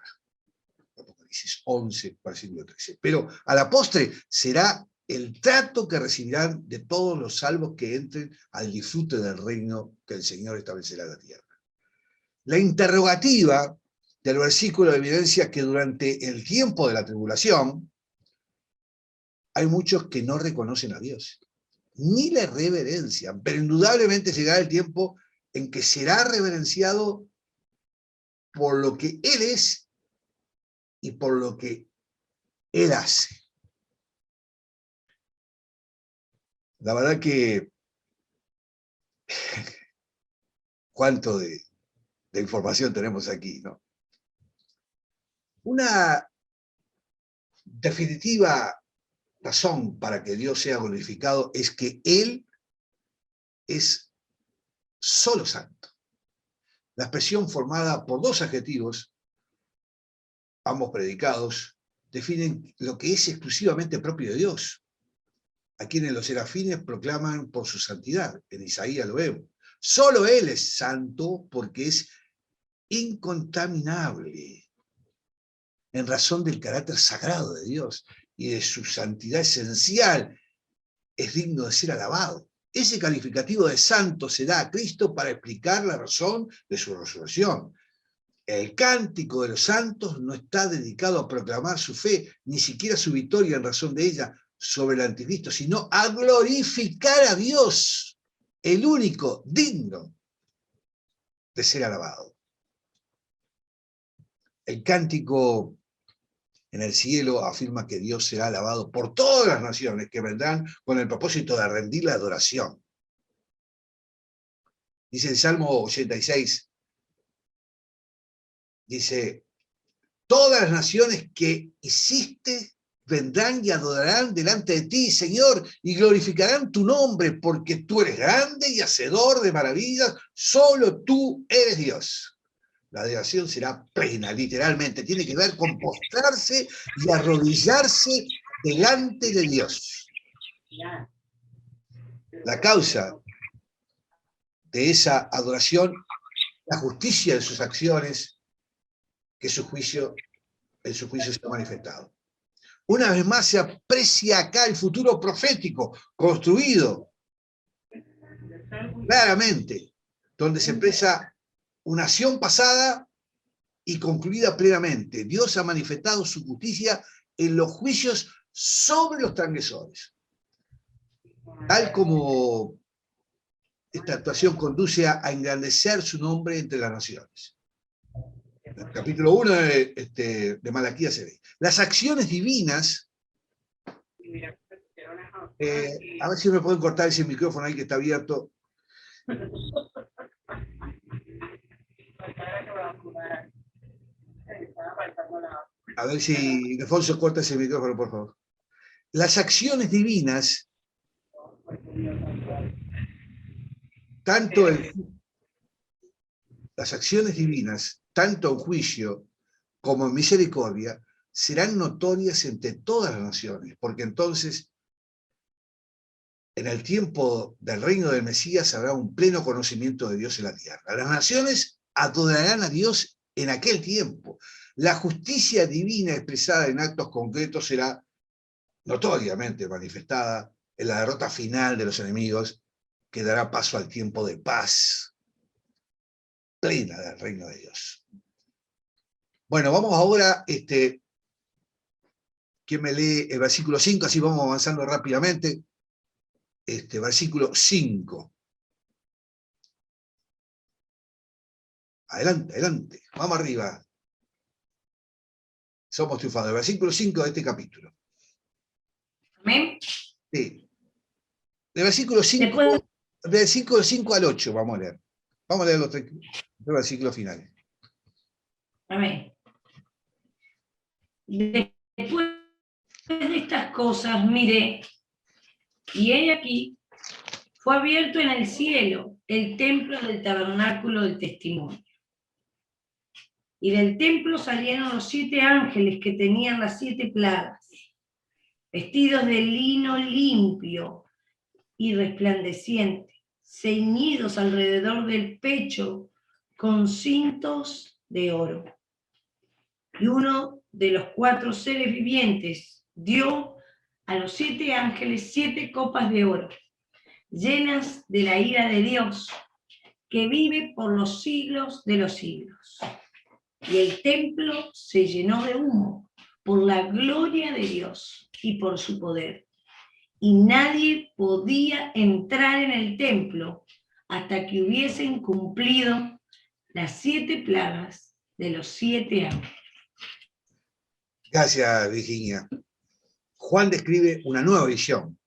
Apocalipsis 11, versículo 13. Pero a la postre será el trato que recibirán de todos los salvos que entren al disfrute del reino que el Señor establecerá en la tierra. La interrogativa del versículo evidencia que durante el tiempo de la tribulación hay muchos que no reconocen a Dios, ni le reverencian, pero indudablemente llegará el tiempo en que será reverenciado por lo que Él es y por lo que Él hace. La verdad que cuánto de información tenemos aquí, ¿no? Una definitiva razón para que Dios sea glorificado es que Él es solo santo. La expresión formada por dos adjetivos, ambos predicados, definen lo que es exclusivamente propio de Dios, a quienes los serafines proclaman por su santidad. En Isaías lo vemos. Solo Él es santo porque es incontaminable, en razón del carácter sagrado de Dios y de su santidad esencial, es digno de ser alabado. Ese calificativo de santo se da a Cristo para explicar la razón de su resurrección. El cántico de los santos no está dedicado a proclamar su fe, ni siquiera su victoria en razón de ella sobre el anticristo, sino a glorificar a Dios, el único digno de ser alabado. El cántico en el cielo afirma que Dios será alabado por todas las naciones que vendrán con el propósito de rendir la adoración. Dice el Salmo 86, dice, todas las naciones que hiciste vendrán y adorarán delante de ti, Señor, y glorificarán tu nombre, porque tú eres grande y hacedor de maravillas, solo tú eres Dios. La adoración será plena, literalmente. Tiene que ver con postrarse y arrodillarse delante de Dios. La causa de esa adoración, la justicia de sus acciones, que en su juicio se ha manifestado. Una vez más se aprecia acá el futuro profético, construido claramente, donde se expresa una acción pasada y concluida plenamente. Dios ha manifestado su justicia en los juicios sobre los transgresores. Tal como esta actuación conduce a engrandecer su nombre entre las naciones. En el capítulo 1 de Malaquías se ve. Las acciones divinas, a ver si me pueden cortar ese micrófono ahí que está abierto. A ver si Alfonso corta ese micrófono, por favor. Las acciones divinas, tanto en juicio como en misericordia, serán notorias entre todas las naciones, porque entonces, en el tiempo del reino del Mesías, habrá un pleno conocimiento de Dios en la tierra. Las naciones adorarán a Dios en aquel tiempo. La justicia divina expresada en actos concretos será notoriamente manifestada en la derrota final de los enemigos, que dará paso al tiempo de paz plena del reino de Dios. Bueno, vamos ahora, ¿quién me lee el versículo 5? Así vamos avanzando rápidamente. Versículo 5. Adelante, adelante, vamos arriba. Somos triunfadores. Versículo 5 de este capítulo. ¿Amén? Sí. De versículo 5, versículo 5 al 8 vamos a leer. Vamos a leer los tres versículos finales. Amén. Después de estas cosas miré, y he aquí, fue abierto en el cielo el templo del tabernáculo del testimonio. Y del templo salieron los 7 ángeles que tenían las 7 plagas, vestidos de lino limpio y resplandeciente, ceñidos alrededor del pecho con cintos de oro. Y uno de los 4 seres vivientes dio a los 7 ángeles 7 copas de oro, llenas de la ira de Dios, que vive por los siglos de los siglos. Y el templo se llenó de humo por la gloria de Dios y por su poder. Y nadie podía entrar en el templo hasta que hubiesen cumplido las 7 plagas de los 7 ángeles. Gracias, Virginia. Juan describe una nueva visión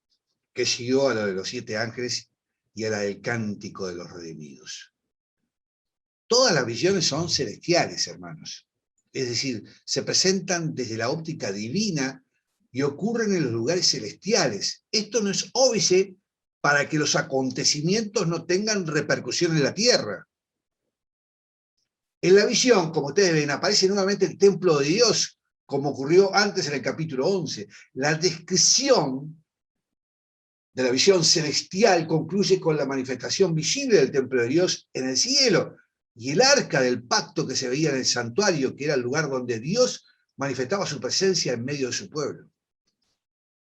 que siguió a la de los 7 ángeles y a la del cántico de los redimidos. Todas las visiones son celestiales, hermanos. Es decir, se presentan desde la óptica divina y ocurren en los lugares celestiales. Esto no es óbice para que los acontecimientos no tengan repercusión en la tierra. En la visión, como ustedes ven, aparece nuevamente el templo de Dios, como ocurrió antes en el capítulo 11. La descripción de la visión celestial concluye con la manifestación visible del templo de Dios en el cielo, y el arca del pacto que se veía en el santuario, que era el lugar donde Dios manifestaba su presencia en medio de su pueblo.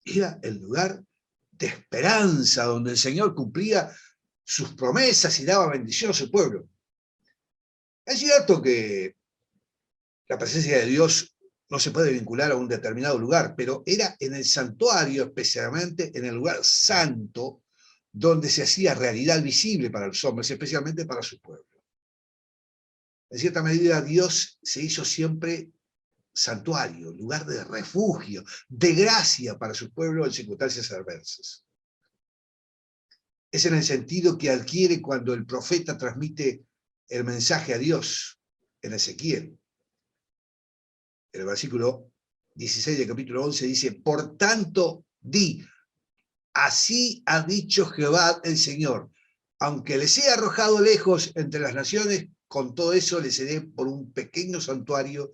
Era el lugar de esperanza, donde el Señor cumplía sus promesas y daba bendición a su pueblo. Es cierto que la presencia de Dios no se puede vincular a un determinado lugar, pero era en el santuario, especialmente en el lugar santo, donde se hacía realidad visible para los hombres, especialmente para su pueblo. En cierta medida, Dios se hizo siempre santuario, lugar de refugio, de gracia para su pueblo en circunstancias adversas. Es en el sentido que adquiere cuando el profeta transmite el mensaje a Dios en Ezequiel. En el versículo 16 del capítulo 11 dice: por tanto, di, así ha dicho Jehová el Señor, aunque les he arrojado lejos entre las naciones, con todo eso les seré por un pequeño santuario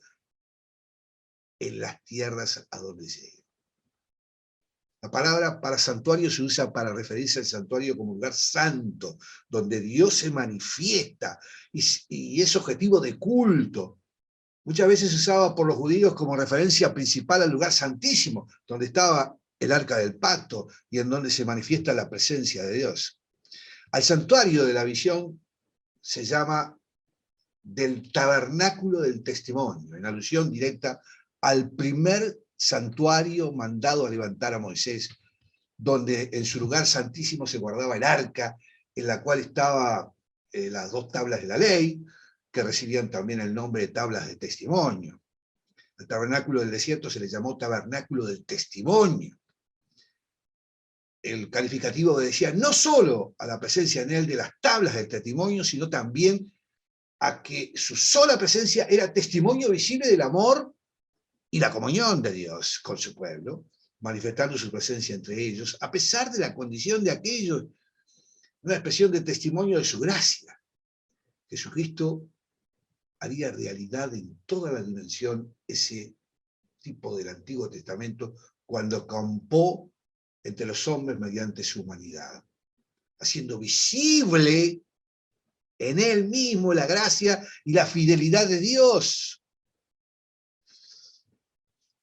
en las tierras a donde llegue. La palabra para santuario se usa para referirse al santuario como lugar santo, donde Dios se manifiesta y es objetivo de culto. Muchas veces se usaba por los judíos como referencia principal al lugar santísimo, donde estaba el arca del pacto y en donde se manifiesta la presencia de Dios. Al santuario de la visión se llama del tabernáculo del testimonio, en alusión directa al primer santuario mandado a levantar a Moisés, donde en su lugar santísimo se guardaba el arca, en la cual estaban las 2 tablas de la ley, que recibían también el nombre de tablas de testimonio. El tabernáculo del desierto se le llamó tabernáculo del testimonio. El calificativo obedecía no solo a la presencia en él de las tablas del testimonio, sino también a que su sola presencia era testimonio visible del amor y la comunión de Dios con su pueblo, manifestando su presencia entre ellos, a pesar de la condición de aquellos, una expresión de testimonio de su gracia. Jesucristo haría realidad en toda la dimensión ese tipo del Antiguo Testamento cuando campó entre los hombres mediante su humanidad, haciendo visible en él mismo la gracia y la fidelidad de Dios.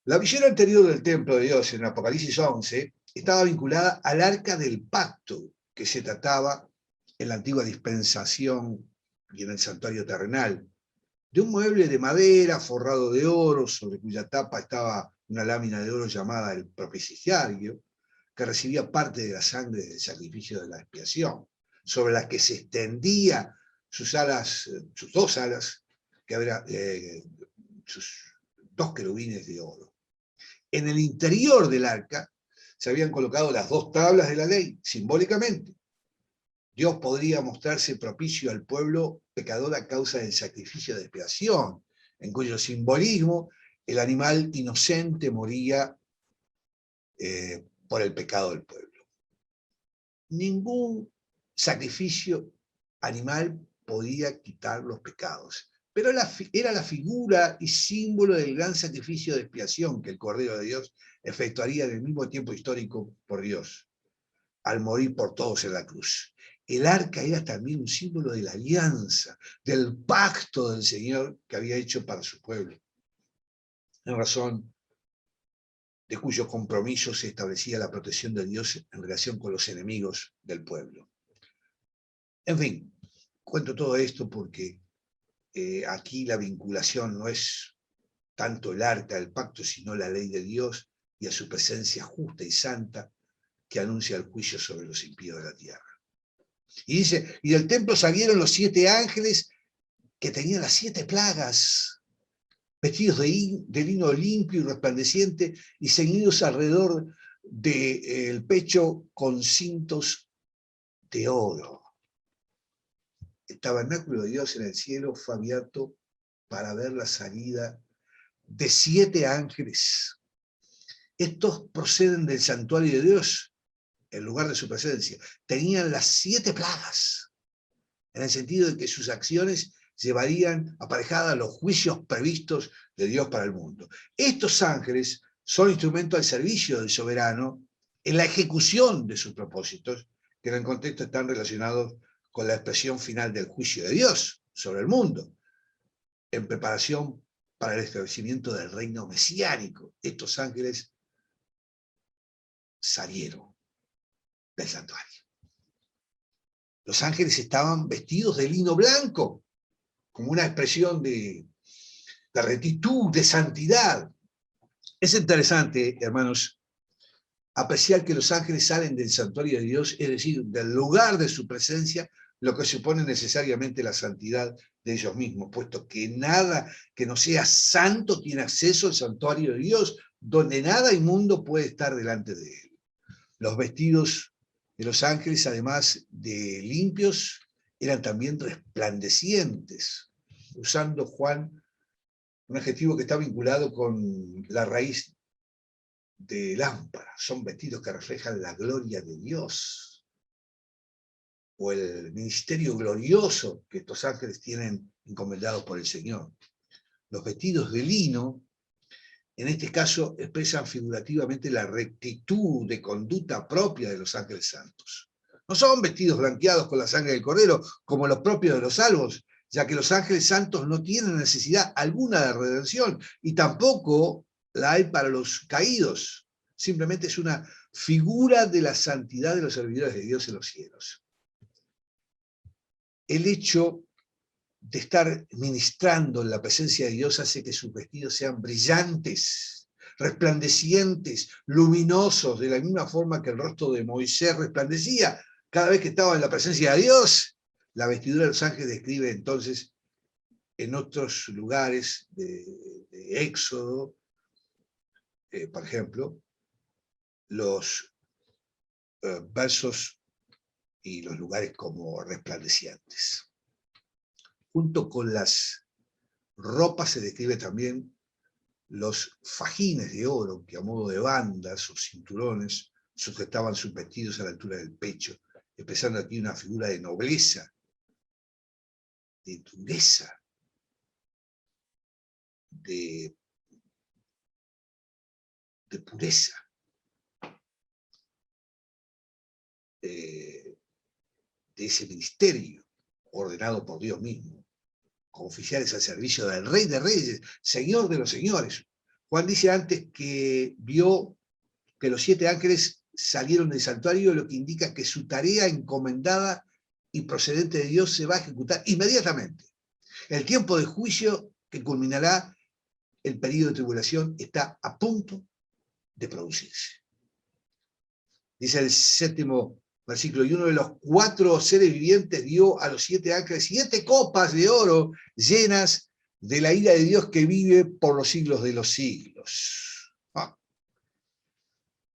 La visión anterior del templo de Dios en Apocalipsis 11 estaba vinculada al arca del pacto que se trataba en la antigua dispensación y en el santuario terrenal, de un mueble de madera forrado de oro, sobre cuya tapa estaba una lámina de oro llamada el propiciario, que recibía parte de la sangre del sacrificio de la expiación, sobre la que se extendía sus 2 alas, que eran sus 2 querubines de oro. En el interior del arca se habían colocado las 2 tablas de la ley, simbólicamente. Dios podría mostrarse propicio al pueblo pecador a causa del sacrificio de expiación, en cuyo simbolismo el animal inocente moría por el pecado del pueblo. Ningún sacrificio animal podía quitar los pecados, pero era la figura y símbolo del gran sacrificio de expiación que el Cordero de Dios efectuaría en el mismo tiempo histórico por Dios, al morir por todos en la cruz. el arca era también un símbolo de la alianza, del pacto del Señor que había hecho para su pueblo, en razón de cuyo compromiso se establecía la protección de Dios en relación con los enemigos del pueblo. En fin, cuento todo esto porque aquí la vinculación no es tanto el arca del pacto, sino la ley de Dios y a su presencia justa y santa que anuncia el juicio sobre los impíos de la tierra. Y dice, y del templo salieron los 7 ángeles que tenían las 7 plagas, vestidos de lino limpio y resplandeciente y ceñidos alrededor del pecho con cintos de oro. El tabernáculo de Dios en el cielo fue abierto para ver la salida de 7 ángeles. Estos proceden del santuario de Dios, el lugar de su presencia. Tenían las 7 plagas, en el sentido de que sus acciones llevarían aparejadas los juicios previstos de Dios para el mundo. Estos ángeles son instrumentos al servicio del soberano en la ejecución de sus propósitos, que en el contexto están relacionados con la expresión final del juicio de Dios sobre el mundo, en preparación para el establecimiento del reino mesiánico. Estos ángeles salieron del santuario. Los ángeles estaban vestidos de lino blanco, como una expresión de rectitud, de santidad. Es interesante, hermanos, apreciar que los ángeles salen del santuario de Dios, es decir, del lugar de su presencia, lo que supone necesariamente la santidad de ellos mismos, puesto que nada que no sea santo tiene acceso al santuario de Dios, donde nada inmundo puede estar delante de él. Los vestidos de los ángeles, además de limpios, eran también resplandecientes, usando Juan un adjetivo que está vinculado con la raíz de lámpara. Son vestidos que reflejan la gloria de Dios, o el ministerio glorioso que estos ángeles tienen encomendados por el Señor. Los vestidos de lino, en este caso, expresan figurativamente la rectitud de conducta propia de los ángeles santos. No son vestidos blanqueados con la sangre del Cordero, como los propios de los salvos, ya que los ángeles santos no tienen necesidad alguna de redención, y tampoco la hay para los caídos. Simplemente es una figura de la santidad de los servidores de Dios en los cielos. El hecho de estar ministrando en la presencia de Dios hace que sus vestidos sean brillantes, resplandecientes, luminosos, de la misma forma que el rostro de Moisés resplandecía cada vez que estaba en la presencia de Dios. La vestidura de los ángeles describe entonces en otros lugares de Éxodo, por ejemplo, los versos y los lugares como resplandecientes. Junto con las ropas se describe también los fajines de oro que a modo de bandas o cinturones sujetaban sus vestidos a la altura del pecho, expresando aquí una figura de nobleza, de dureza, de pureza, de ese ministerio ordenado por Dios mismo, como oficiales al servicio del Rey de Reyes, Señor de los señores. Juan dice antes que vio que los 7 ángeles salieron del santuario, lo que indica que su tarea encomendada y procedente de Dios se va a ejecutar inmediatamente. El tiempo de juicio que culminará el periodo de tribulación está a punto de producirse. Dice el 7º versículo, y uno de los 4 seres vivientes dio a los 7 ángeles 7 copas de oro llenas de la ira de Dios que vive por los siglos de los siglos.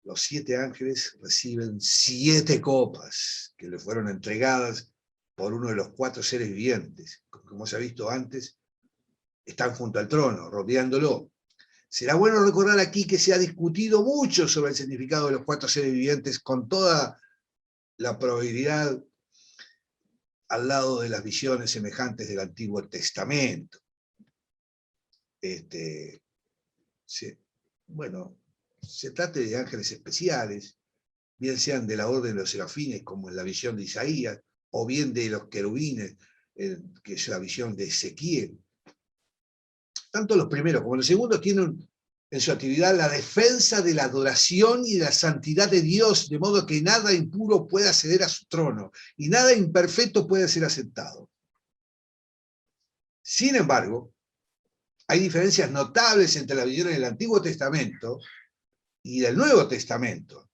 Los 7 ángeles reciben 7 copas que le fueron entregadas por uno de los 4 seres vivientes. Como se ha visto antes, están junto al trono, rodeándolo. Será bueno recordar aquí que se ha discutido mucho sobre el significado de los 4 seres vivientes, con toda la probabilidad al lado de las visiones semejantes del Antiguo Testamento. Se trate de ángeles especiales, bien sean de la orden de los serafines, como en la visión de Isaías, o bien de los querubines, que es la visión de Ezequiel. Tanto los primeros como los segundos tienen en su actividad la defensa de la adoración y de la santidad de Dios, de modo que nada impuro pueda acceder a su trono y nada imperfecto pueda ser aceptado. Sin embargo, hay diferencias notables entre la visión del Antiguo Testamento y del Nuevo Testamento,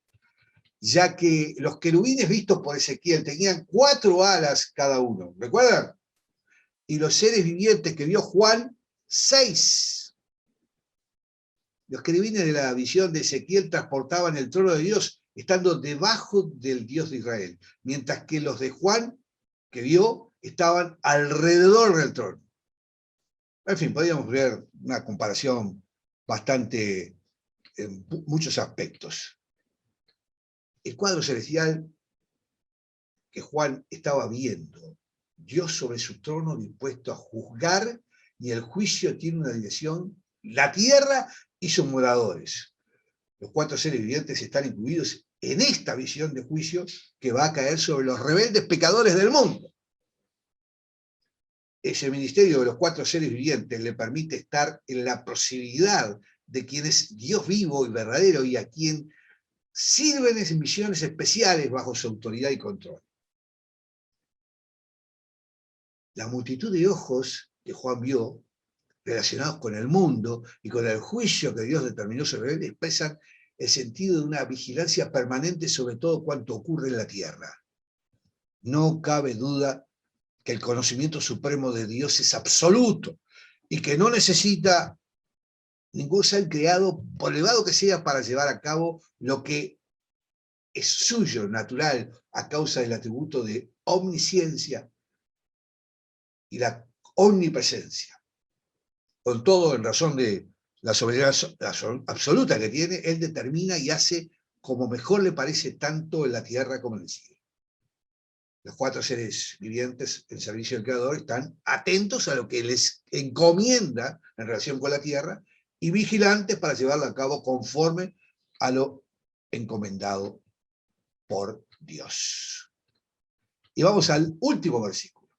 ya que los querubines vistos por Ezequiel tenían 4 alas cada uno, ¿recuerdan? Y los seres vivientes que vio Juan, 6. Los querubines de la visión de Ezequiel transportaban el trono de Dios estando debajo del Dios de Israel, mientras que los de Juan, que vio, estaban alrededor del trono. En fin, podríamos ver una comparación bastante en muchos aspectos. El cuadro celestial que Juan estaba viendo, Dios sobre su trono dispuesto a juzgar, y el juicio tiene una dirección, la tierra y sus moradores. Los 4 seres vivientes están incluidos en esta visión de juicio que va a caer sobre los rebeldes pecadores del mundo. Ese ministerio de los 4 seres vivientes le permite estar en la proximidad de quien es Dios vivo y verdadero y a quien sirven en misiones especiales bajo su autoridad y control. La multitud de ojos que Juan vio, relacionados con el mundo y con el juicio que Dios determinó sobre él, expresan el sentido de una vigilancia permanente sobre todo cuanto ocurre en la tierra. No cabe duda que el conocimiento supremo de Dios es absoluto y que no necesita ningún ser creado, por elevado que sea, para llevar a cabo lo que es suyo, natural, a causa del atributo de omnisciencia y la omnipresencia. Con todo, en razón de la soberanía absoluta que tiene, él determina y hace como mejor le parece tanto en la tierra como en el cielo. Los 4 seres vivientes en servicio del Creador están atentos a lo que les encomienda en relación con la tierra y vigilantes para llevarlo a cabo conforme a lo encomendado por Dios. Y vamos al último versículo.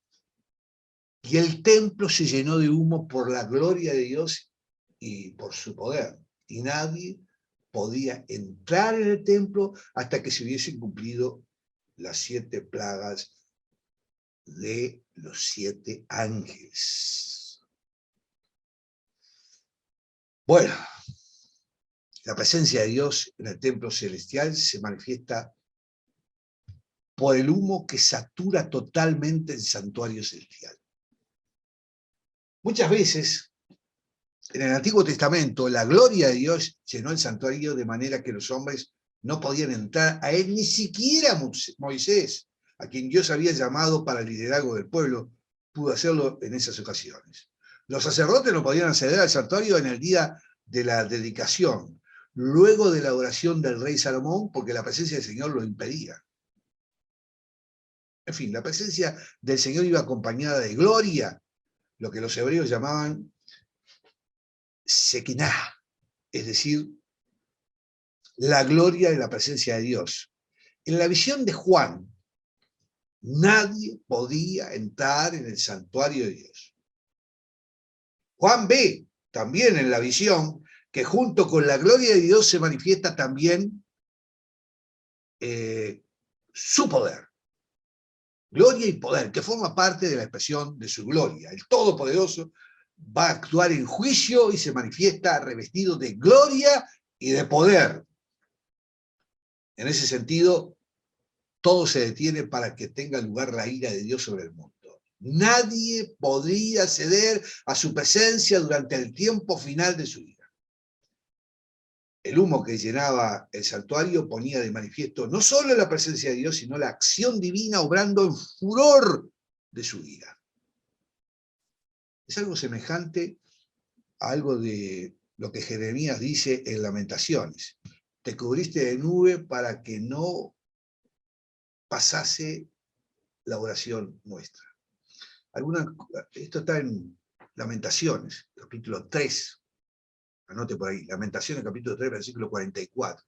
Y el templo se llenó de humo por la gloria de Dios y por su poder. Y nadie podía entrar en el templo hasta que se hubiesen cumplido las 7 plagas de los 7 ángeles. Bueno, la presencia de Dios en el templo celestial se manifiesta por el humo que satura totalmente el santuario celestial. Muchas veces, en el Antiguo Testamento, la gloria de Dios llenó el santuario de manera que los hombres no podían entrar a él, ni siquiera Moisés, a quien Dios había llamado para el liderazgo del pueblo, pudo hacerlo en esas ocasiones. Los sacerdotes no podían acceder al santuario en el día de la dedicación, luego de la oración del rey Salomón, porque la presencia del Señor lo impedía. En fin, la presencia del Señor iba acompañada de gloria, lo que los hebreos llamaban Shekinah, es decir, la gloria de la presencia de Dios. En la visión de Juan, nadie podía entrar en el santuario de Dios. Juan ve también en la visión que junto con la gloria de Dios se manifiesta también su poder. Gloria y poder, que forma parte de la expresión de su gloria. El Todopoderoso va a actuar en juicio y se manifiesta revestido de gloria y de poder. En ese sentido, todo se detiene para que tenga lugar la ira de Dios sobre el mundo. Nadie podría ceder a su presencia durante el tiempo final de su vida. El humo que llenaba el santuario ponía de manifiesto no solo la presencia de Dios, sino la acción divina obrando en furor de su ira. Es algo semejante a algo de lo que Jeremías dice en Lamentaciones. Te cubriste de nube para que no pasase la oración nuestra. Esto está en Lamentaciones, capítulo 3. Anote por ahí, Lamentaciones, capítulo 3, versículo 44.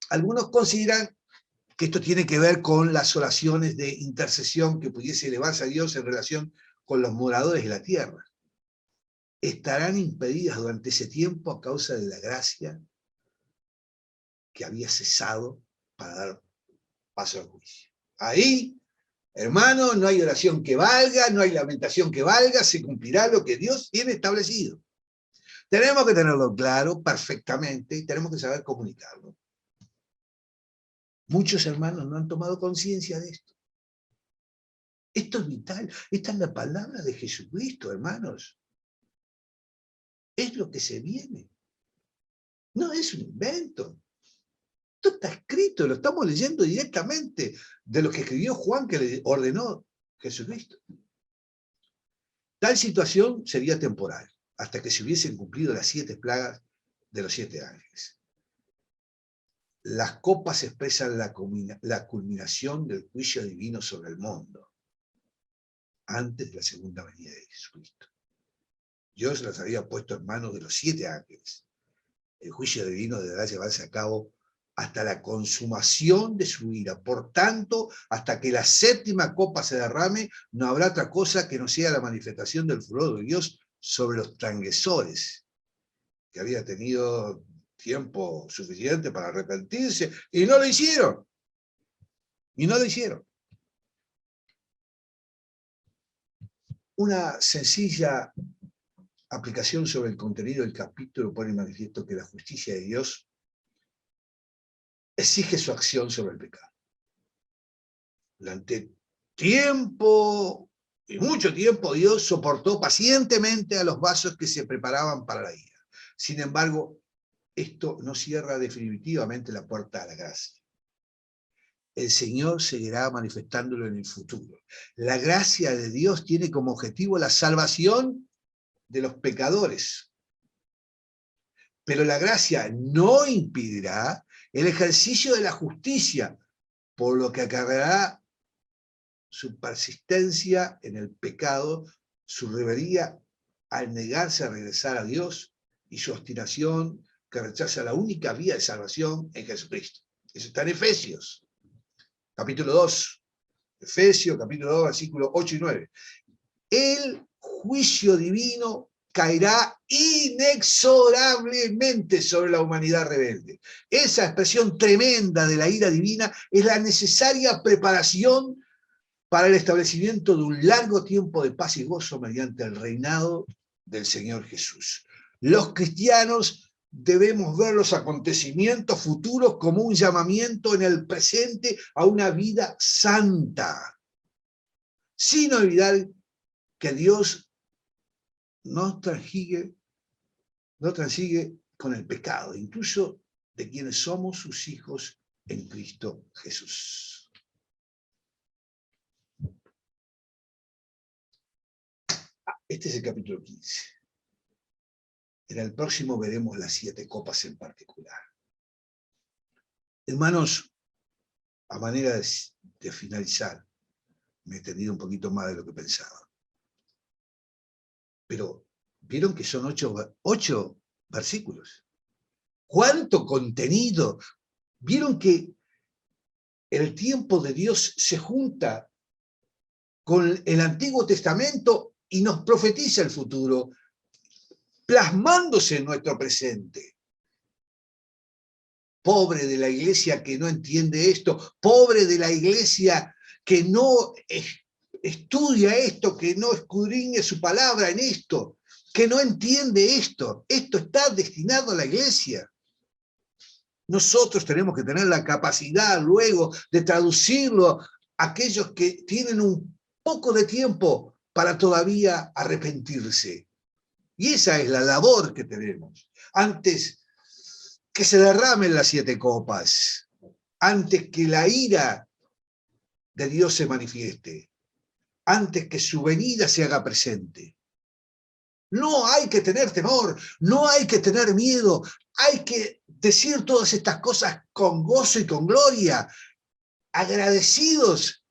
Algunos consideran que que esto tiene que ver con las oraciones de intercesión que pudiese elevarse a Dios en relación con los moradores de la tierra. Estarán impedidas durante ese tiempo a causa de la gracia que había cesado para dar paso al juicio. Ahí, hermano, no hay oración que valga, no hay lamentación que valga, se cumplirá lo que Dios tiene establecido. Tenemos que tenerlo claro perfectamente y tenemos que saber comunicarlo. Muchos hermanos no han tomado conciencia de esto. Esto es vital. Esta es la palabra de Jesucristo, hermanos. Es lo que se viene. No es un invento. Esto está escrito, lo estamos leyendo directamente de lo que escribió Juan, que le ordenó Jesucristo. Tal situación sería temporal, hasta que se hubiesen cumplido las 7 plagas de los 7 ángeles. Las copas expresan la culminación del juicio divino sobre el mundo, antes de la segunda venida de Jesucristo. Dios las había puesto en manos de los 7 ángeles. El juicio divino deberá llevarse a cabo hasta la consumación de su ira. Por tanto, hasta que la 7ª copa se derrame, no habrá otra cosa que no sea la manifestación del furor de Dios sobre los transgresores, que había tenido tiempo suficiente para arrepentirse, y no lo hicieron. Y no lo hicieron. Una sencilla aplicación sobre el contenido del capítulo pone en manifiesto que la justicia de Dios exige su acción sobre el pecado. Durante tiempo, y mucho tiempo, Dios soportó pacientemente a los vasos que se preparaban para la ira. Sin embargo, esto no cierra definitivamente la puerta a la gracia. El Señor seguirá manifestándolo en el futuro. La gracia de Dios tiene como objetivo la salvación de los pecadores. Pero la gracia no impedirá el ejercicio de la justicia, por lo que acarreará su persistencia en el pecado, su rebeldía al negarse a regresar a Dios y su obstinación que rechaza la única vía de salvación en Jesucristo. Eso está en Efesios, capítulo 2. Efesios, capítulo 2, versículos 8 y 9. El juicio divino caerá inexorablemente sobre la humanidad rebelde. Esa expresión tremenda de la ira divina es la necesaria preparación para el establecimiento de un largo tiempo de paz y gozo mediante el reinado del Señor Jesús. Los cristianos debemos ver los acontecimientos futuros como un llamamiento en el presente a una vida santa, sin olvidar que Dios no transigue con el pecado, incluso de quienes somos sus hijos en Cristo Jesús. Este es el capítulo 15. En el próximo veremos las 7 copas en particular. Hermanos, a manera de finalizar, me he extendido un poquito más de lo que pensaba. Pero, ¿vieron que son 8 versículos? ¿Cuánto contenido? ¿Vieron que el tiempo de Dios se junta con el Antiguo Testamento y nos profetiza el futuro, plasmándose en nuestro presente? Pobre de la iglesia que no entiende esto, pobre de la iglesia que no estudia esto, que no escudriñe su palabra en esto, que no entiende esto. Esto está destinado a la iglesia. Nosotros tenemos que tener la capacidad luego de traducirlo a aquellos que tienen un poco de tiempo para todavía arrepentirse. Y esa es la labor que tenemos. Antes que se derramen las 7 copas, antes que la ira de Dios se manifieste, antes que su venida se haga presente. No hay que tener temor, no hay que tener miedo, hay que decir todas estas cosas con gozo y con gloria, agradecidos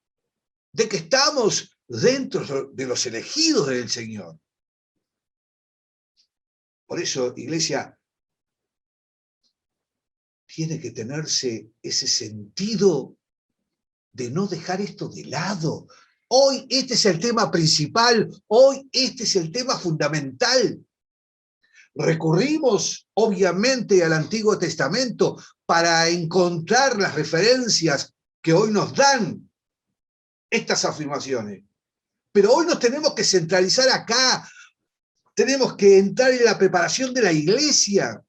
de que estamos dentro de los elegidos del Señor. Por eso, iglesia, tiene que tenerse ese sentido de no dejar esto de lado. Hoy este es el tema principal, hoy este es el tema fundamental. Recurrimos, obviamente, al Antiguo Testamento para encontrar las referencias que hoy nos dan estas afirmaciones. Pero hoy nos tenemos que centralizar acá, tenemos que entrar en la preparación de la iglesia.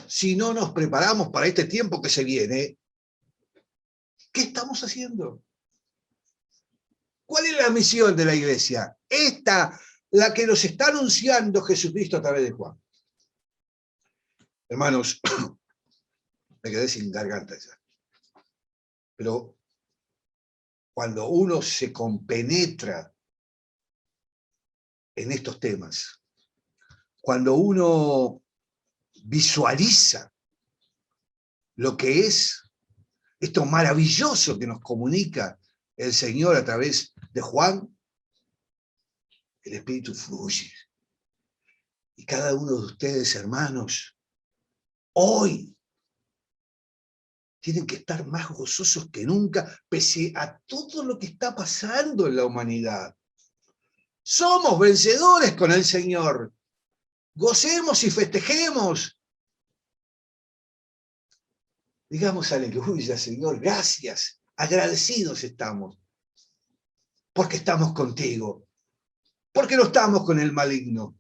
Si no nos preparamos para este tiempo que se viene, ¿qué estamos haciendo? ¿Cuál es la misión de la iglesia? Esta, la que nos está anunciando Jesucristo a través de Juan. Hermanos, me quedé sin garganta ya. Pero cuando uno se compenetra en estos temas, cuando uno visualiza lo que es esto maravilloso que nos comunica el Señor a través de Juan, el Espíritu fluye. Y cada uno de ustedes, hermanos, hoy tienen que estar más gozosos que nunca, pese a todo lo que está pasando en la humanidad. Somos vencedores con el Señor. Gocemos y festejemos. Digamos aleluya, Señor, gracias. Agradecidos estamos. Porque estamos contigo. Porque no estamos con el maligno.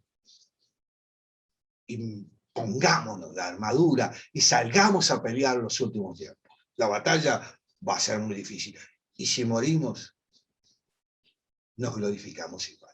Y pongámonos la armadura y salgamos a pelear los últimos tiempos. La batalla va a ser muy difícil. Y si morimos, nos glorificamos igual.